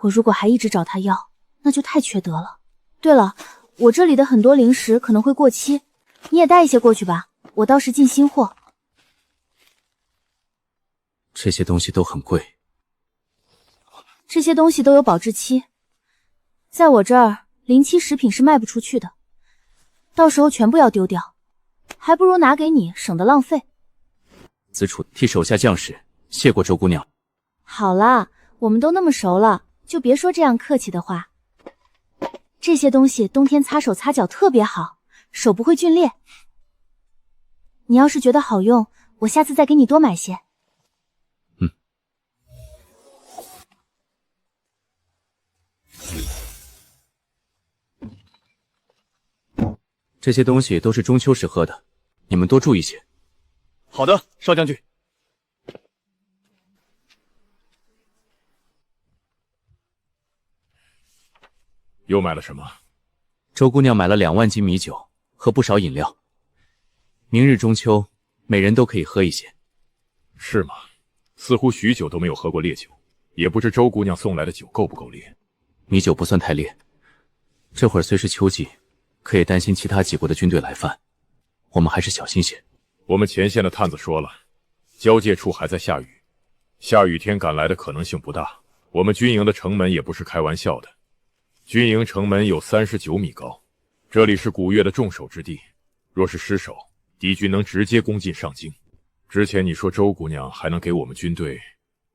我如果还一直找他要，那就太缺德了。对了，我这里的很多零食可能会过期，你也带一些过去吧，我倒是进新货。这些东西都很贵。这些东西都有保质期，在我这儿临期食品是卖不出去的，到时候全部要丢掉，还不如拿给你，省得浪费。子楚替手下将士谢过周姑娘。好啦，我们都那么熟了，就别说这样客气的话。这些东西冬天擦手擦脚特别好，手不会皲裂。你要是觉得好用，我下次再给你多买些。这些东西都是中秋时喝的，你们多注意些。好的，少将军。又买了什么？周姑娘买了2万斤米酒和不少饮料。明日中秋，每人都可以喝一些。是吗？似乎许久都没有喝过烈酒，也不知周姑娘送来的酒够不够烈。米酒不算太烈，这会儿虽是秋季，可也担心其他几国的军队来犯，我们还是小心些。我们前线的探子说了，交界处还在下雨，下雨天赶来的可能性不大。我们军营的城门也不是开玩笑的，军营城门有39米高，这里是古越的重守之地，若是失守，敌军能直接攻进上京。之前你说周姑娘还能给我们军队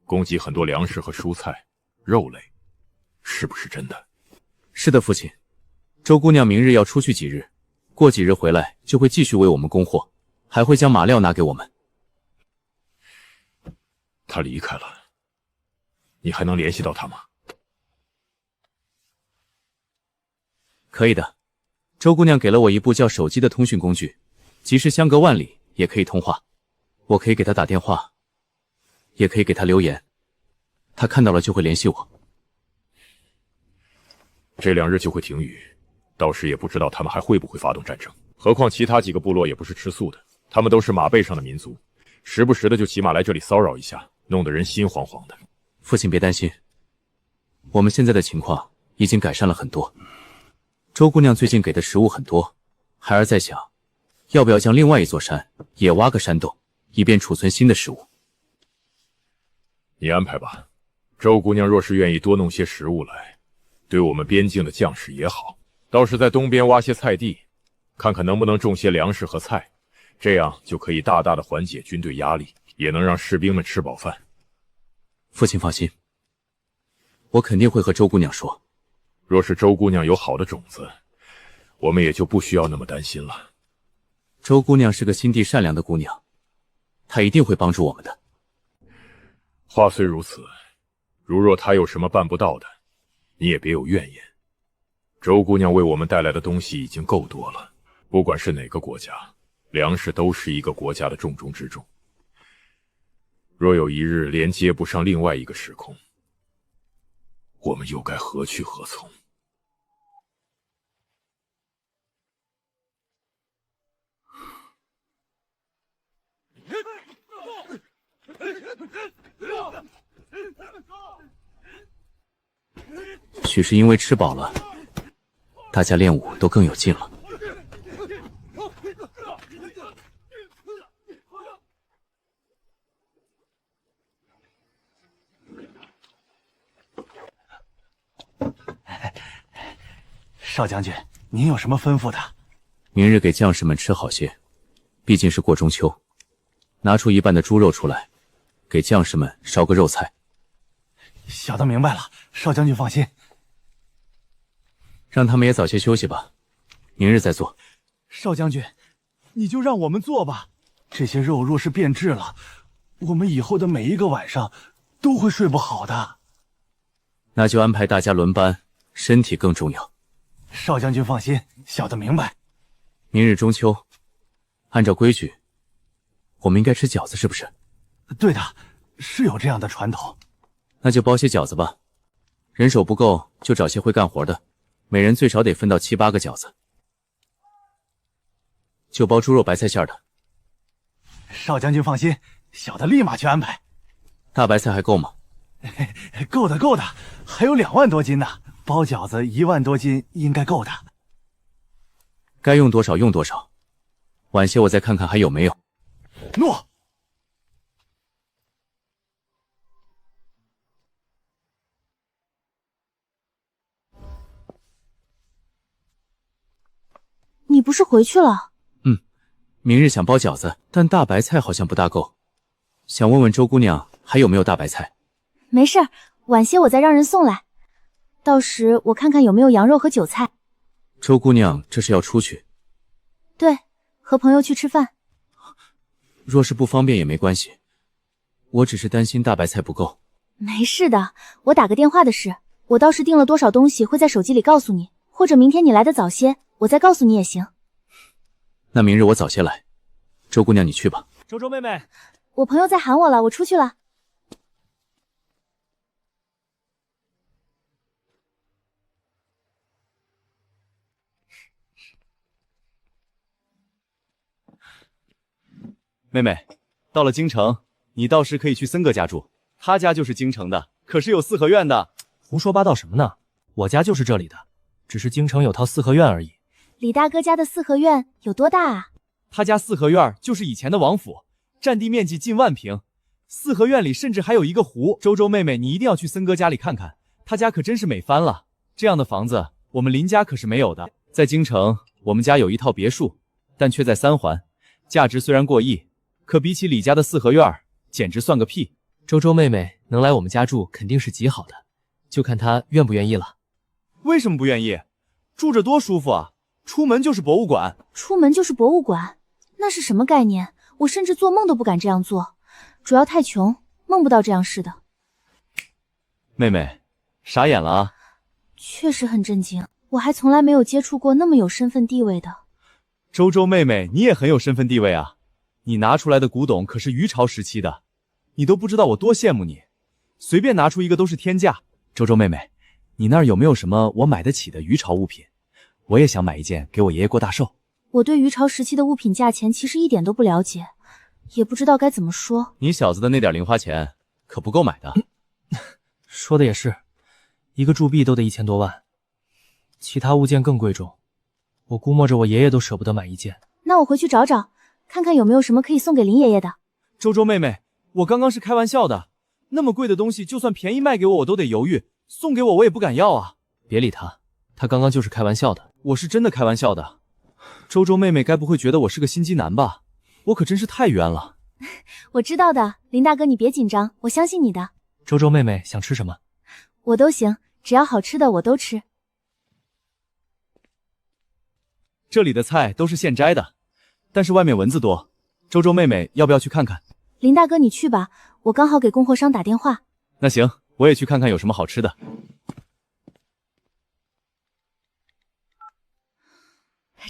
供给很多粮食和蔬菜、肉类，是不是真的？是的，父亲。周姑娘明日要出去几日，过几日回来就会继续为我们供货，还会将马料拿给我们。她离开了，你还能联系到她吗？可以的，周姑娘给了我一部叫手机的通讯工具，即使相隔万里也可以通话。我可以给她打电话，也可以给她留言，她看到了就会联系我。这2日就会停雨，到时也不知道他们还会不会发动战争。何况其他几个部落也不是吃素的，他们都是马背上的民族，时不时的就骑马来这里骚扰一下，弄得人心惶惶的。父亲别担心，我们现在的情况已经改善了很多。周姑娘最近给的食物很多，孩儿在想，要不要将另外一座山也挖个山洞，以便储存新的食物。你安排吧，周姑娘若是愿意多弄些食物来，对我们边境的将士也好。倒是在东边挖些菜地，看看能不能种些粮食和菜，这样就可以大大的缓解军队压力，也能让士兵们吃饱饭。父亲放心，我肯定会和周姑娘说。若是周姑娘有好的种子，我们也就不需要那么担心了。周姑娘是个心地善良的姑娘，她一定会帮助我们的。话虽如此，如若他有什么办不到的，你也别有怨言。周姑娘为我们带来的东西已经够多了，不管是哪个国家，粮食都是一个国家的重中之重。若有一日连接不上另外一个时空，我们又该何去何从？许是因为吃饱了，大家练武都更有劲了。少将军，您有什么吩咐的？明日给将士们吃好些，毕竟是过中秋，拿出一半的猪肉出来，给将士们烧个肉菜。小的明白了，少将军放心。让他们也早些休息吧，明日再做。少将军，你就让我们做吧。这些肉若是变质了，我们以后的每一个晚上都会睡不好的。那就安排大家轮班，身体更重要。少将军放心，小的明白。明日中秋，按照规矩，我们应该吃饺子，是不是？对的，是有这样的传统。那就包些饺子吧，人手不够就找些会干活的，每人最少得分到7、8个饺子。就包猪肉白菜馅的。少将军放心，小的立马去安排。大白菜还够吗？够的，够的，还有2万多斤呢。包饺子1万多斤应该够的。该用多少用多少，晚些我再看看还有没有。诺。你不是回去了？明日想包饺子，但大白菜好像不大够，想问问周姑娘还有没有大白菜。没事，晚些我再让人送来。到时我看看有没有羊肉和韭菜。周姑娘这是要出去？对，和朋友去吃饭。若是不方便也没关系，我只是担心大白菜不够。没事的，我打个电话的事。我倒是订了多少东西会在手机里告诉你，或者明天你来的早些，我再告诉你也行。那明日我早些来，周姑娘你去吧。周周妹妹，我朋友在喊我了，我出去了。妹妹，到了京城，你到时可以去森哥家住，他家就是京城的，可是有四合院的。胡说八道什么呢？我家就是这里的，只是京城有套四合院而已。李大哥家的四合院有多大啊？他家四合院就是以前的王府，占地面积近10000平，四合院里甚至还有一个湖。周周妹妹，你一定要去森哥家里看看，他家可真是美翻了。这样的房子，我们林家可是没有的。在京城，我们家有一套别墅，但却在3环，价值虽然过亿，可比起李家的四合院，简直算个屁。周周妹妹能来我们家住，肯定是极好的，就看她愿不愿意了。为什么不愿意？住着多舒服啊！出门就是博物馆。出门就是博物馆？那是什么概念？我甚至做梦都不敢这样做，主要太穷，梦不到这样事的。妹妹，傻眼了啊！确实很震惊，我还从来没有接触过那么有身份地位的。周周妹妹，你也很有身份地位啊！你拿出来的古董可是余朝时期的，你都不知道我多羡慕你，随便拿出一个都是天价。周周妹妹，你那儿有没有什么我买得起的余朝物品？我也想买一件给我爷爷过大寿。我对余朝时期的物品价钱其实一点都不了解，也不知道该怎么说。你小子的那点零花钱可不够买的。说的也是，一个铸币都得1000多万，其他物件更贵重，我估摸着我爷爷都舍不得买一件。那我回去找找，看看有没有什么可以送给林爷爷的。周周妹妹，我刚刚是开玩笑的，那么贵的东西就算便宜卖给我，我都得犹豫，送给我也不敢要啊。别理他，他刚刚就是开玩笑的。我是真的开玩笑的。周周妹妹该不会觉得我是个心机男吧？我可真是太冤了。我知道的，林大哥你别紧张，我相信你的。周周妹妹想吃什么？我都行，只要好吃的我都吃。这里的菜都是现摘的，但是外面蚊子多，周周妹妹要不要去看看？林大哥，你去吧，我刚好给供货商打电话。那行，我也去看看有什么好吃的。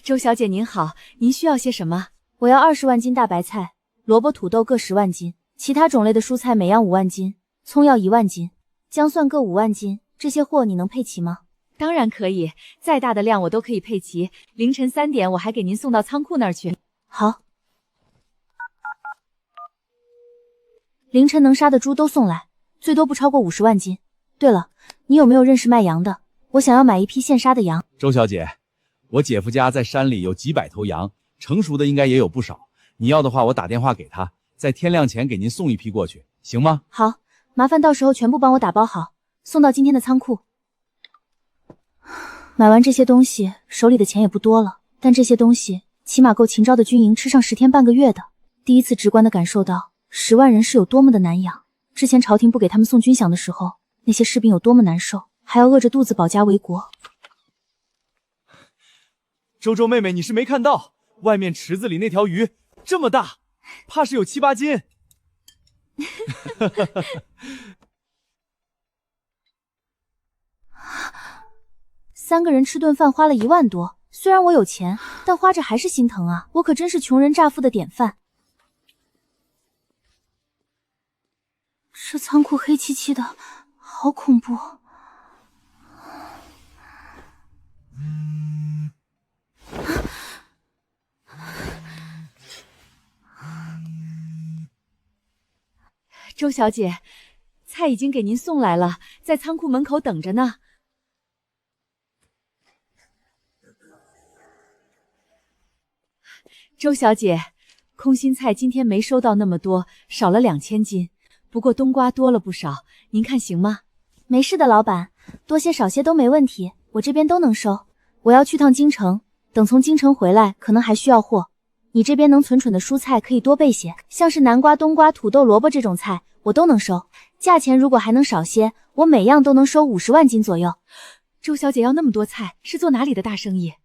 周小姐您好，您需要些什么？我要20万斤大白菜，萝卜、土豆各10万斤，其他种类的蔬菜每样5万斤，葱要1万斤，姜蒜各5万斤。这些货你能配齐吗？当然可以，再大的量我都可以配齐。凌晨3点我还给您送到仓库那儿去。好。凌晨能杀的猪都送来，最多不超过50万斤。对了，你有没有认识卖羊的？我想要买一批现杀的羊。周小姐，我姐夫家在山里有几百头羊，成熟的应该也有不少。你要的话，我打电话给他，在天亮前给您送一批过去，行吗？好，麻烦到时候全部帮我打包好，送到今天的仓库。买完这些东西，手里的钱也不多了，但这些东西起码够秦昭的军营吃上10天半个月的。第一次直观的感受到10万人是有多么的难养。之前朝廷不给他们送军饷的时候，那些士兵有多么难受，还要饿着肚子保家卫国。周周妹妹，你是没看到，外面池子里那条鱼这么大，怕是有7、8斤。3个人吃顿饭花了1万多，虽然我有钱，但花着还是心疼啊！我可真是穷人乍富的典范。这仓库黑漆漆的，好恐怖。周小姐，菜已经给您送来了，在仓库门口等着呢。周小姐，空心菜今天没收到那么多，少了2000斤，不过冬瓜多了不少，您看行吗？没事的，老板，多些少些都没问题，我这边都能收。我要去趟京城，等从京城回来，可能还需要货。你这边能存储的蔬菜可以多备些，像是南瓜、冬瓜、土豆、萝卜这种菜，我都能收。价钱如果还能少些，我每样都能收50万斤左右。周小姐要那么多菜，是做哪里的大生意？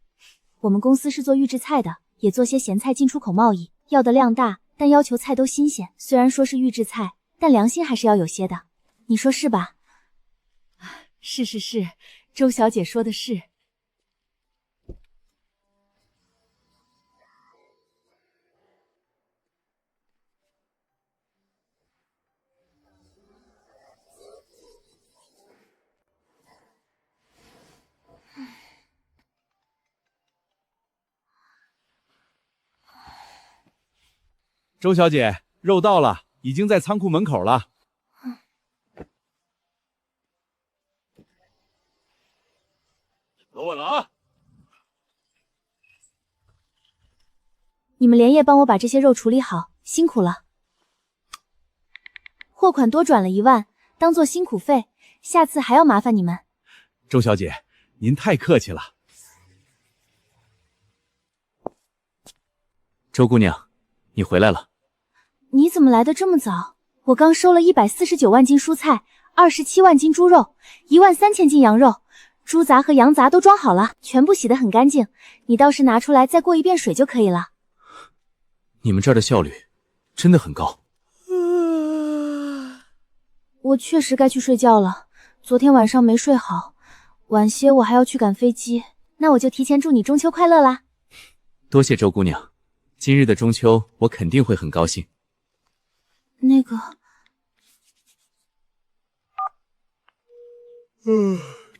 我们公司是做预制菜的，也做些咸菜进出口贸易，要的量大，但要求菜都新鲜。虽然说是预制菜，但良心还是要有些的，你说是吧？是，周小姐说的是。周小姐，肉到了，已经在仓库门口了。走稳了啊！你们连夜帮我把这些肉处理好，辛苦了。货款多转了1万，当做辛苦费，下次还要麻烦你们。周小姐，您太客气了。周姑娘，你回来了。你怎么来的这么早？我刚收了149万斤蔬菜，27万斤猪肉，13000斤羊肉，猪杂和羊杂都装好了，全部洗得很干净。你倒是拿出来再过一遍水就可以了。你们这儿的效率真的很高。我确实该去睡觉了，昨天晚上没睡好，晚些我还要去赶飞机。那我就提前祝你中秋快乐啦！多谢周姑娘，今日的中秋我肯定会很高兴。那个，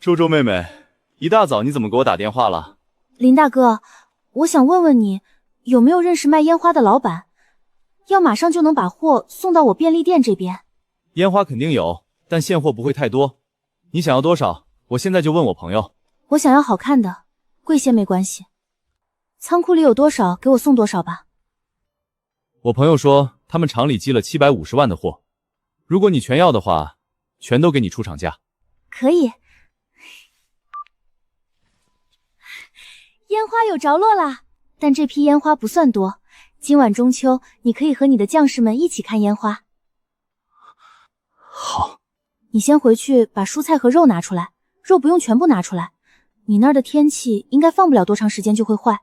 周周妹妹，一大早你怎么给我打电话了？林大哥，我想问问你，有没有认识卖烟花的老板？要马上就能把货送到我便利店这边。烟花肯定有，但现货不会太多。你想要多少？我现在就问我朋友。我想要好看的，贵些没关系。仓库里有多少，给我送多少吧。我朋友说他们厂里积了750万的货，如果你全要的话，全都给你出厂价。可以。烟花有着落啦，但这批烟花不算多。今晚中秋，你可以和你的将士们一起看烟花。好。你先回去把蔬菜和肉拿出来，肉不用全部拿出来，你那儿的天气应该放不了多长时间就会坏。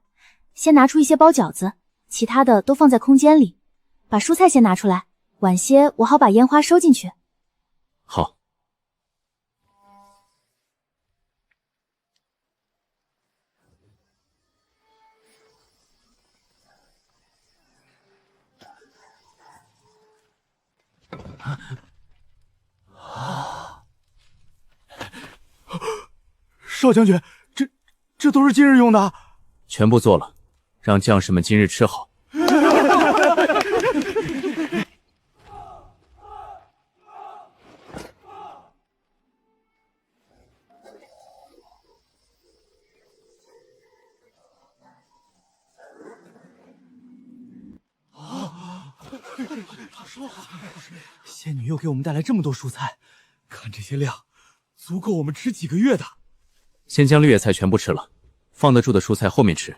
先拿出一些包饺子，其他的都放在空间里。把蔬菜先拿出来，晚些我好把烟花收进去。好。少将军，这都是今日用的，全部做了，让将士们今日吃好。仙女又给我们带来这么多蔬菜，看这些量，足够我们吃几个月的。先将绿叶菜全部吃了，放得住的蔬菜后面吃，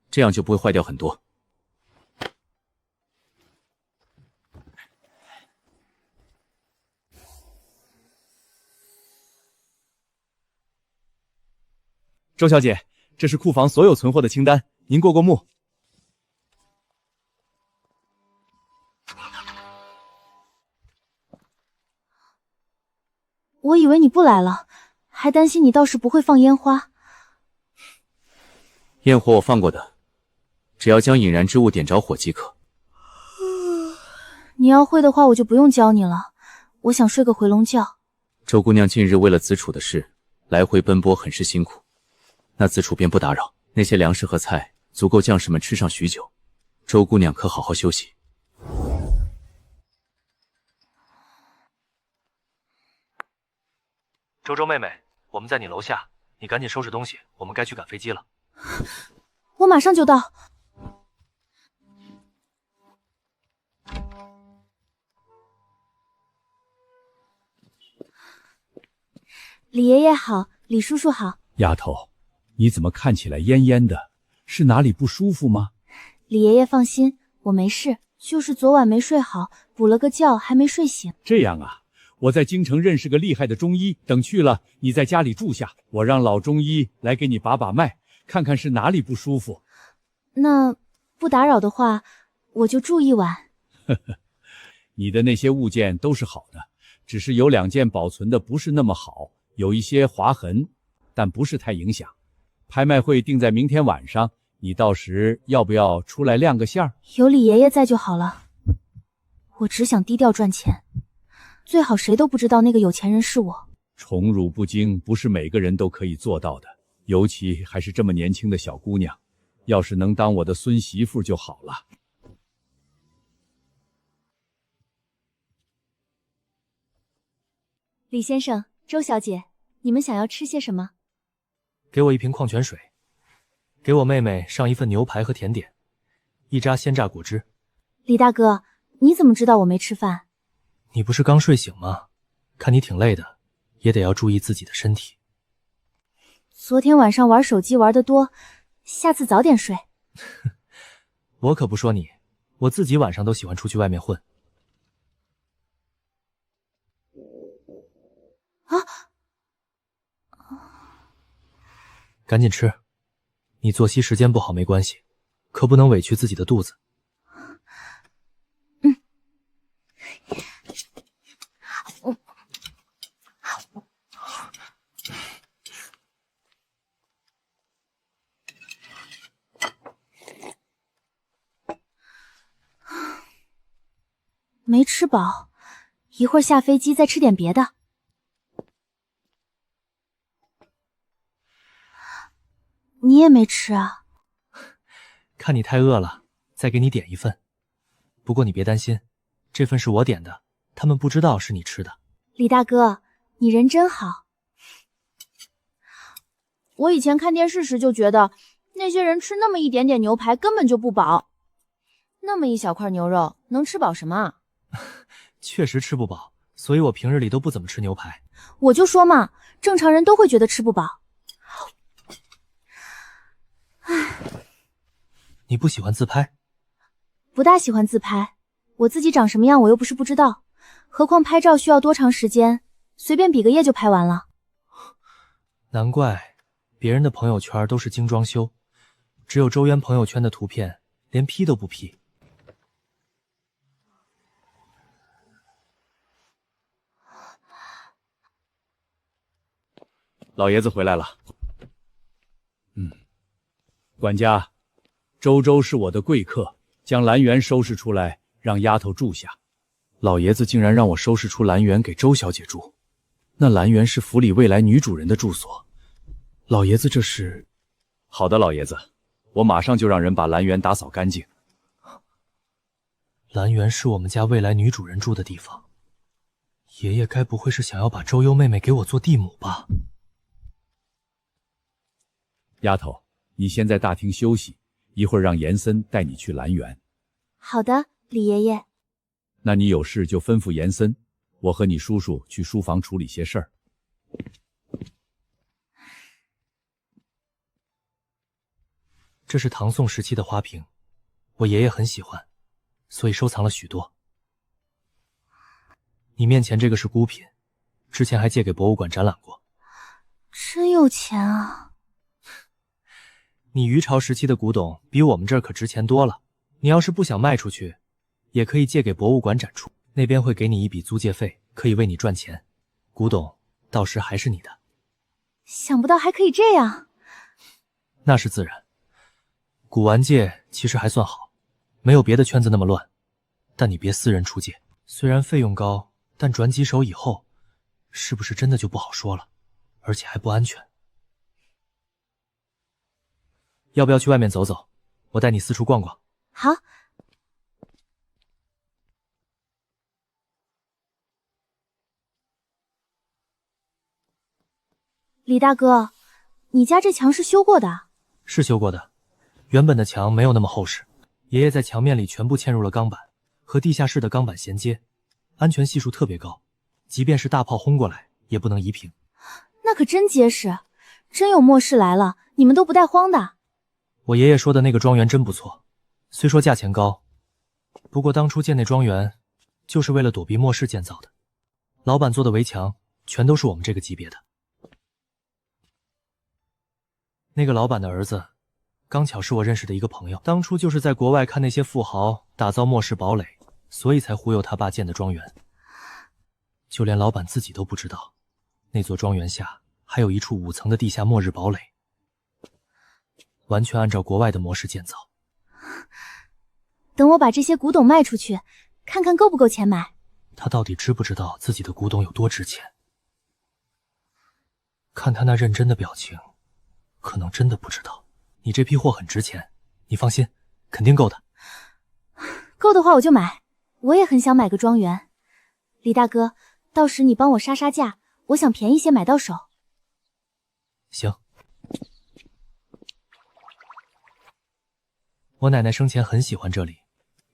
这样就不会坏掉很多。周小姐，这是库房所有存货的清单，您过目。我以为你不来了，还担心你到时不会放烟花。焰火我放过的，只要将引燃之物点着火即可。你要会的话，我就不用教你了。我想睡个回笼觉。周姑娘近日为了子楚的事，来回奔波，很是辛苦。那子楚便不打扰，那些粮食和菜足够将士们吃上许久。周姑娘可好好休息。周周妹妹，我们在你楼下，你赶紧收拾东西，我们该去赶飞机了。我马上就到。李爷爷好，李叔叔好。丫头，你怎么看起来恹恹的？是哪里不舒服吗？李爷爷放心，我没事，就是昨晚没睡好，补了个觉还没睡醒。这样啊，我在京城认识个厉害的中医，等去了你在家里住下，我让老中医来给你把把脉，看看是哪里不舒服。那不打扰的话，我就住一晚。呵呵，你的那些物件都是好的，只是有2件保存的不是那么好，有一些划痕，但不是太影响。拍卖会定在明天晚上，你到时要不要出来亮个相儿？有李爷爷在就好了。我只想低调赚钱，最好谁都不知道那个有钱人是我。宠辱不惊不是每个人都可以做到的，尤其还是这么年轻的小姑娘。要是能当我的孙媳妇就好了。李先生，周小姐，你们想要吃些什么？给我1瓶矿泉水，给我妹妹上1份牛排和甜点，1扎鲜榨果汁。李大哥，你怎么知道我没吃饭？你不是刚睡醒吗？看你挺累的，也得要注意自己的身体。昨天晚上玩手机玩得多，下次早点睡。我可不说你，我自己晚上都喜欢出去外面混。啊！赶紧吃，你作息时间不好没关系，可不能委屈自己的肚子。没吃饱，一会儿下飞机再吃点别的。你也没吃啊？看你太饿了，再给你点1份。不过你别担心，这份是我点的，他们不知道是你吃的。李大哥，你人真好。我以前看电视时就觉得，那些人吃那么一点点牛排根本就不饱，那么一小块牛肉能吃饱什么啊？确实吃不饱，所以我平日里都不怎么吃牛排。我就说嘛，正常人都会觉得吃不饱。你不喜欢自拍？不大喜欢自拍，我自己长什么样我又不是不知道，何况拍照需要多长时间，随便比个耶就拍完了。难怪别人的朋友圈都是精装修，只有周渊朋友圈的图片连 P 都不 P。老爷子回来了。管家，周周是我的贵客，将兰园收拾出来，让丫头住下。老爷子竟然让我收拾出兰园给周小姐住，那兰园是府里未来女主人的住所。老爷子这是……好的，老爷子，我马上就让人把兰园打扫干净。兰园是我们家未来女主人住的地方，爷爷该不会是想要把周幽妹妹给我做地母吧？丫头，你先在大厅休息，一会儿让严森带你去兰园。好的，李爷爷。那你有事就吩咐严森，我和你叔叔去书房处理些事儿。这是唐宋时期的花瓶，我爷爷很喜欢，所以收藏了许多。你面前这个是孤品，之前还借给博物馆展览过。真有钱啊！你余朝时期的古董比我们这儿可值钱多了，你要是不想卖出去，也可以借给博物馆展出，那边会给你一笔租借费，可以为你赚钱。古董到时还是你的。想不到还可以这样。那是自然。古玩界其实还算好，没有别的圈子那么乱，但你别私人出借，虽然费用高，但转几手以后，是不是真的就不好说了，而且还不安全。要不要去外面走走？我带你四处逛逛。好。李大哥，你家这墙是修过的？是修过的，原本的墙没有那么厚实，爷爷在墙面里全部嵌入了钢板，和地下室的钢板衔接，安全系数特别高，即便是大炮轰过来也不能移平。那可真结实，真有末世来了，你们都不带慌的。我爷爷说的那个庄园真不错，虽说价钱高，不过当初建那庄园就是为了躲避末世建造的，老板做的围墙全都是我们这个级别的。那个老板的儿子刚巧是我认识的一个朋友，当初就是在国外看那些富豪打造末世堡垒，所以才忽悠他爸建的庄园。就连老板自己都不知道，那座庄园下还有一处5层的地下末日堡垒，完全按照国外的模式建造。等我把这些古董卖出去，看看够不够钱买。他到底知不知道自己的古董有多值钱？看他那认真的表情，可能真的不知道。你这批货很值钱，你放心，肯定够的。够的话我就买，我也很想买个庄园。李大哥，到时你帮我杀杀价，我想便宜些买到手。行。我奶奶生前很喜欢这里，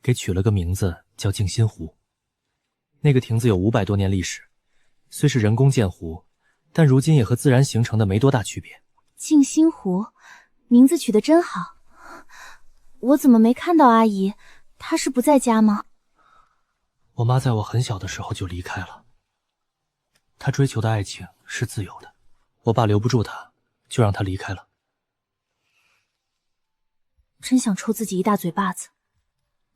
给取了个名字叫静心湖。那个亭子有500多年历史，虽是人工建湖，但如今也和自然形成的没多大区别。静心湖，名字取得真好。我怎么没看到阿姨？她是不在家吗？我妈在我很小的时候就离开了。她追求的爱情是自由的，我爸留不住她，就让她离开了。真想抽自己一大嘴巴子。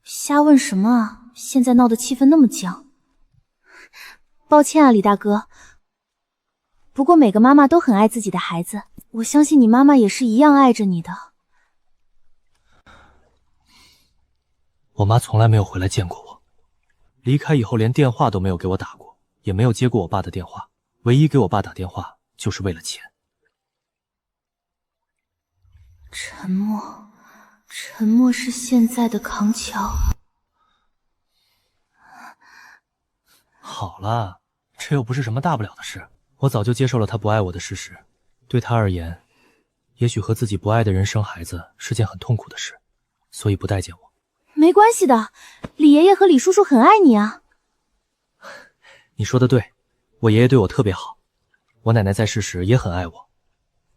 瞎问什么啊？现在闹得气氛那么僵。抱歉啊，李大哥。不过每个妈妈都很爱自己的孩子，我相信你妈妈也是一样爱着你的。我妈从来没有回来见过我，离开以后连电话都没有给我打过，也没有接过我爸的电话，唯一给我爸打电话就是为了钱。沉默，沉默是现在的康桥。好了，这又不是什么大不了的事，我早就接受了他不爱我的事实。对他而言，也许和自己不爱的人生孩子是件很痛苦的事，所以不待见我。没关系的，李爷爷和李叔叔很爱你啊。你说的对，我爷爷对我特别好，我奶奶在世时也很爱我，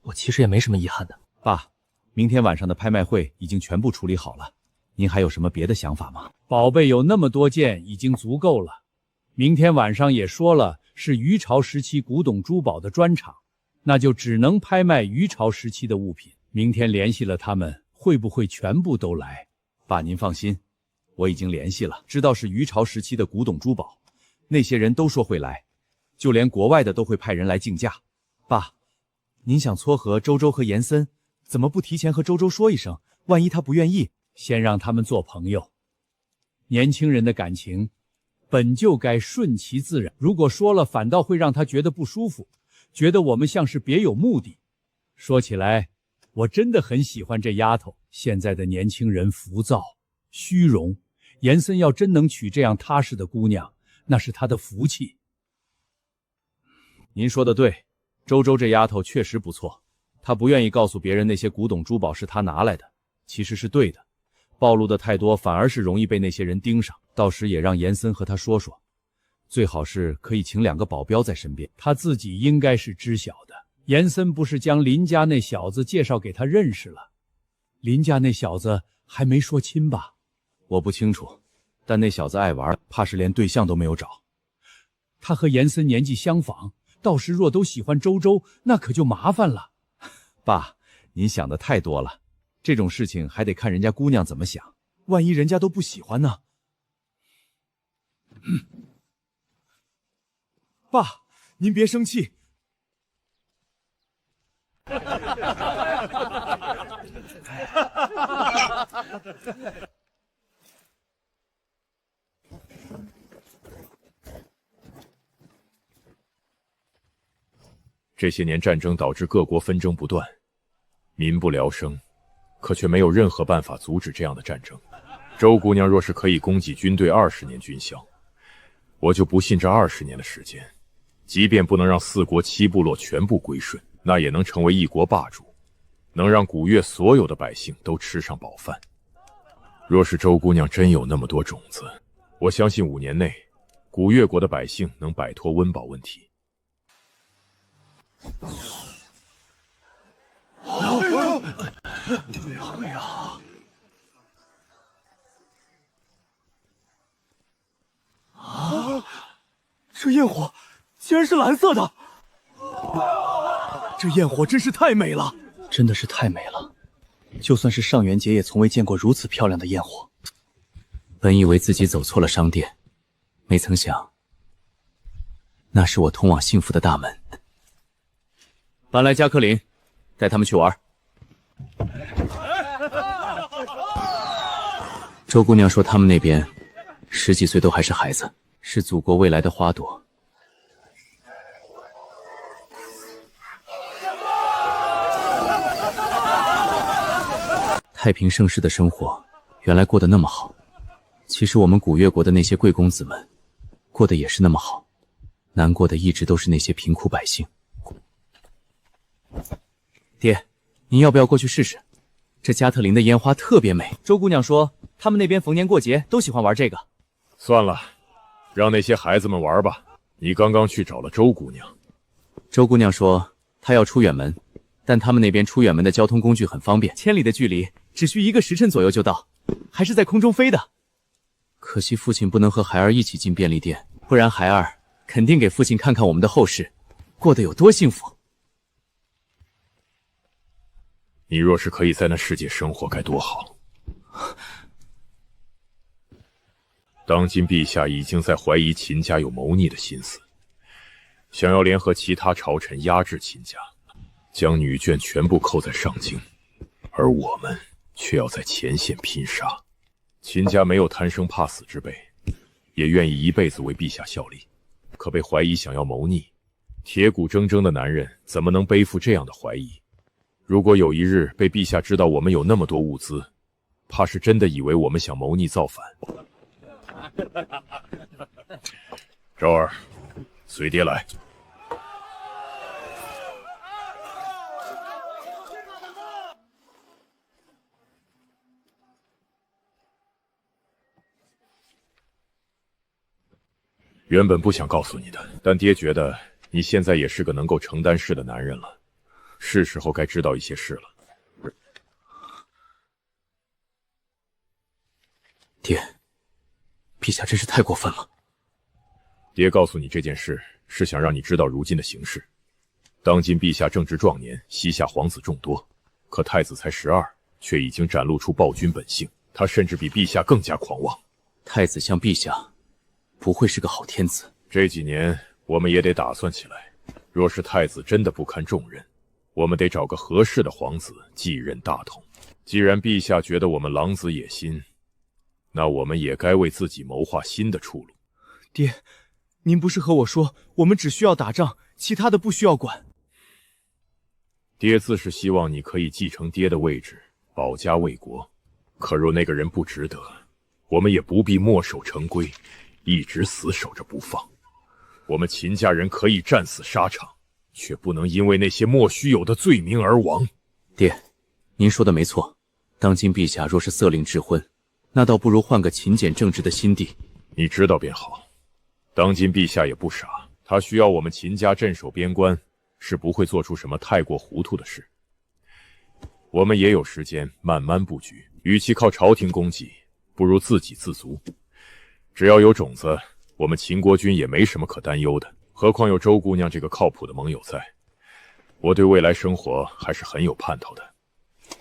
我其实也没什么遗憾的。爸，明天晚上的拍卖会已经全部处理好了，您还有什么别的想法吗？宝贝有那么多件已经足够了。明天晚上也说了，是余朝时期古董珠宝的专场，那就只能拍卖余朝时期的物品。明天联系了他们，会不会全部都来？爸，您放心，我已经联系了，知道是余朝时期的古董珠宝，那些人都说会来，就连国外的都会派人来竞价。爸，您想撮合周周和严森，怎么不提前和周周说一声？万一他不愿意，先让他们做朋友。年轻人的感情本就该顺其自然，如果说了，反倒会让他觉得不舒服，觉得我们像是别有目的。说起来，我真的很喜欢这丫头。现在的年轻人浮躁、虚荣，严森要真能娶这样踏实的姑娘，那是他的福气。您说的对，周周这丫头确实不错，她不愿意告诉别人那些古董珠宝是她拿来的，其实是对的。暴露的太多，反而是容易被那些人盯上。到时也让严森和他说说，最好是可以请2个保镖在身边，他自己应该是知晓的。严森不是将林家那小子介绍给他认识了？林家那小子还没说亲吧？我不清楚，但那小子爱玩，怕是连对象都没有找。他和严森年纪相仿，到时若都喜欢周周，那可就麻烦了。爸，您想的太多了，这种事情还得看人家姑娘怎么想，万一人家都不喜欢呢？爸，您别生气。这些年战争导致各国纷争不断，民不聊生，可却没有任何办法阻止这样的战争。周姑娘若是可以供给军队20年军饷，我就不信这20年的时间，即便不能让4国7部落全部归顺，那也能成为一国霸主，能让古越所有的百姓都吃上饱饭。若是周姑娘真有那么多种子，我相信5年内，古越国的百姓能摆脱温饱问题。哎呀！啊！这焰火竟然是蓝色的！这焰火真是太美了，真的是太美了。就算是上元节也从未见过如此漂亮的焰火。本以为自己走错了商店，没曾想，那是我通往幸福的大门。搬来加克林，带他们去玩。周姑娘说他们那边10几岁都还是孩子，是祖国未来的花朵。太平盛世的生活原来过得那么好，其实我们古越国的那些贵公子们过得也是那么好，难过的一直都是那些贫苦百姓。爹，您要不要过去试试？这加特林的烟花特别美。周姑娘说他们那边逢年过节都喜欢玩这个。算了，让那些孩子们玩吧。你刚刚去找了周姑娘。周姑娘说她要出远门，但他们那边出远门的交通工具很方便，1000里的距离只需1个时辰左右就到，还是在空中飞的。可惜父亲不能和孩儿一起进便利店，不然孩儿肯定给父亲看看我们的后事，过得有多幸福。你若是可以在那世界生活该多好。当今陛下已经在怀疑秦家有谋逆的心思，想要联合其他朝臣压制秦家，将女眷全部扣在上京，而我们却要在前线拼杀。秦家没有贪生怕死之辈，也愿意一辈子为陛下效力，可被怀疑想要谋逆，铁骨铮铮的男人怎么能背负这样的怀疑？如果有一日被陛下知道我们有那么多物资，怕是真的以为我们想谋逆造反。周儿，随爹来。原本不想告诉你的，但爹觉得你现在也是个能够承担事的男人了，是时候该知道一些事了。爹，陛下真是太过分了。爹告诉你这件事，是想让你知道如今的形势。当今陛下正值壮年，膝下皇子众多，可太子才12，却已经展露出暴君本性，他甚至比陛下更加狂妄。太子像陛下，不会是个好天子。这几年我们也得打算起来，若是太子真的不堪重任，我们得找个合适的皇子继任大统。既然陛下觉得我们狼子野心，那我们也该为自己谋划新的出路。爹，您不是和我说，我们只需要打仗，其他的不需要管？爹自是希望你可以继承爹的位置，保家卫国。可若那个人不值得，我们也不必墨守成规，一直死守着不放。我们秦家人可以战死沙场，却不能因为那些莫须有的罪名而亡。爹，您说的没错。当今陛下若是色令智昏，那倒不如换个勤俭正直的新帝。你知道便好。当今陛下也不傻，他需要我们秦家镇守边关，是不会做出什么太过糊涂的事。我们也有时间慢慢布局，与其靠朝廷供给，不如自给自足。只要有种子，我们秦国军也没什么可担忧的。何况有周姑娘这个靠谱的盟友在，我对未来生活还是很有盼头的。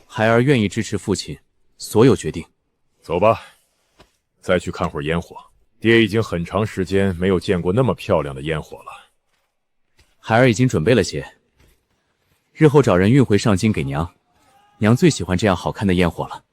孩儿愿意支持父亲所有决定。走吧，再去看会儿烟火。爹已经很长时间没有见过那么漂亮的烟火了。孩儿已经准备了些，日后找人运回上京给娘。娘最喜欢这样好看的烟火了。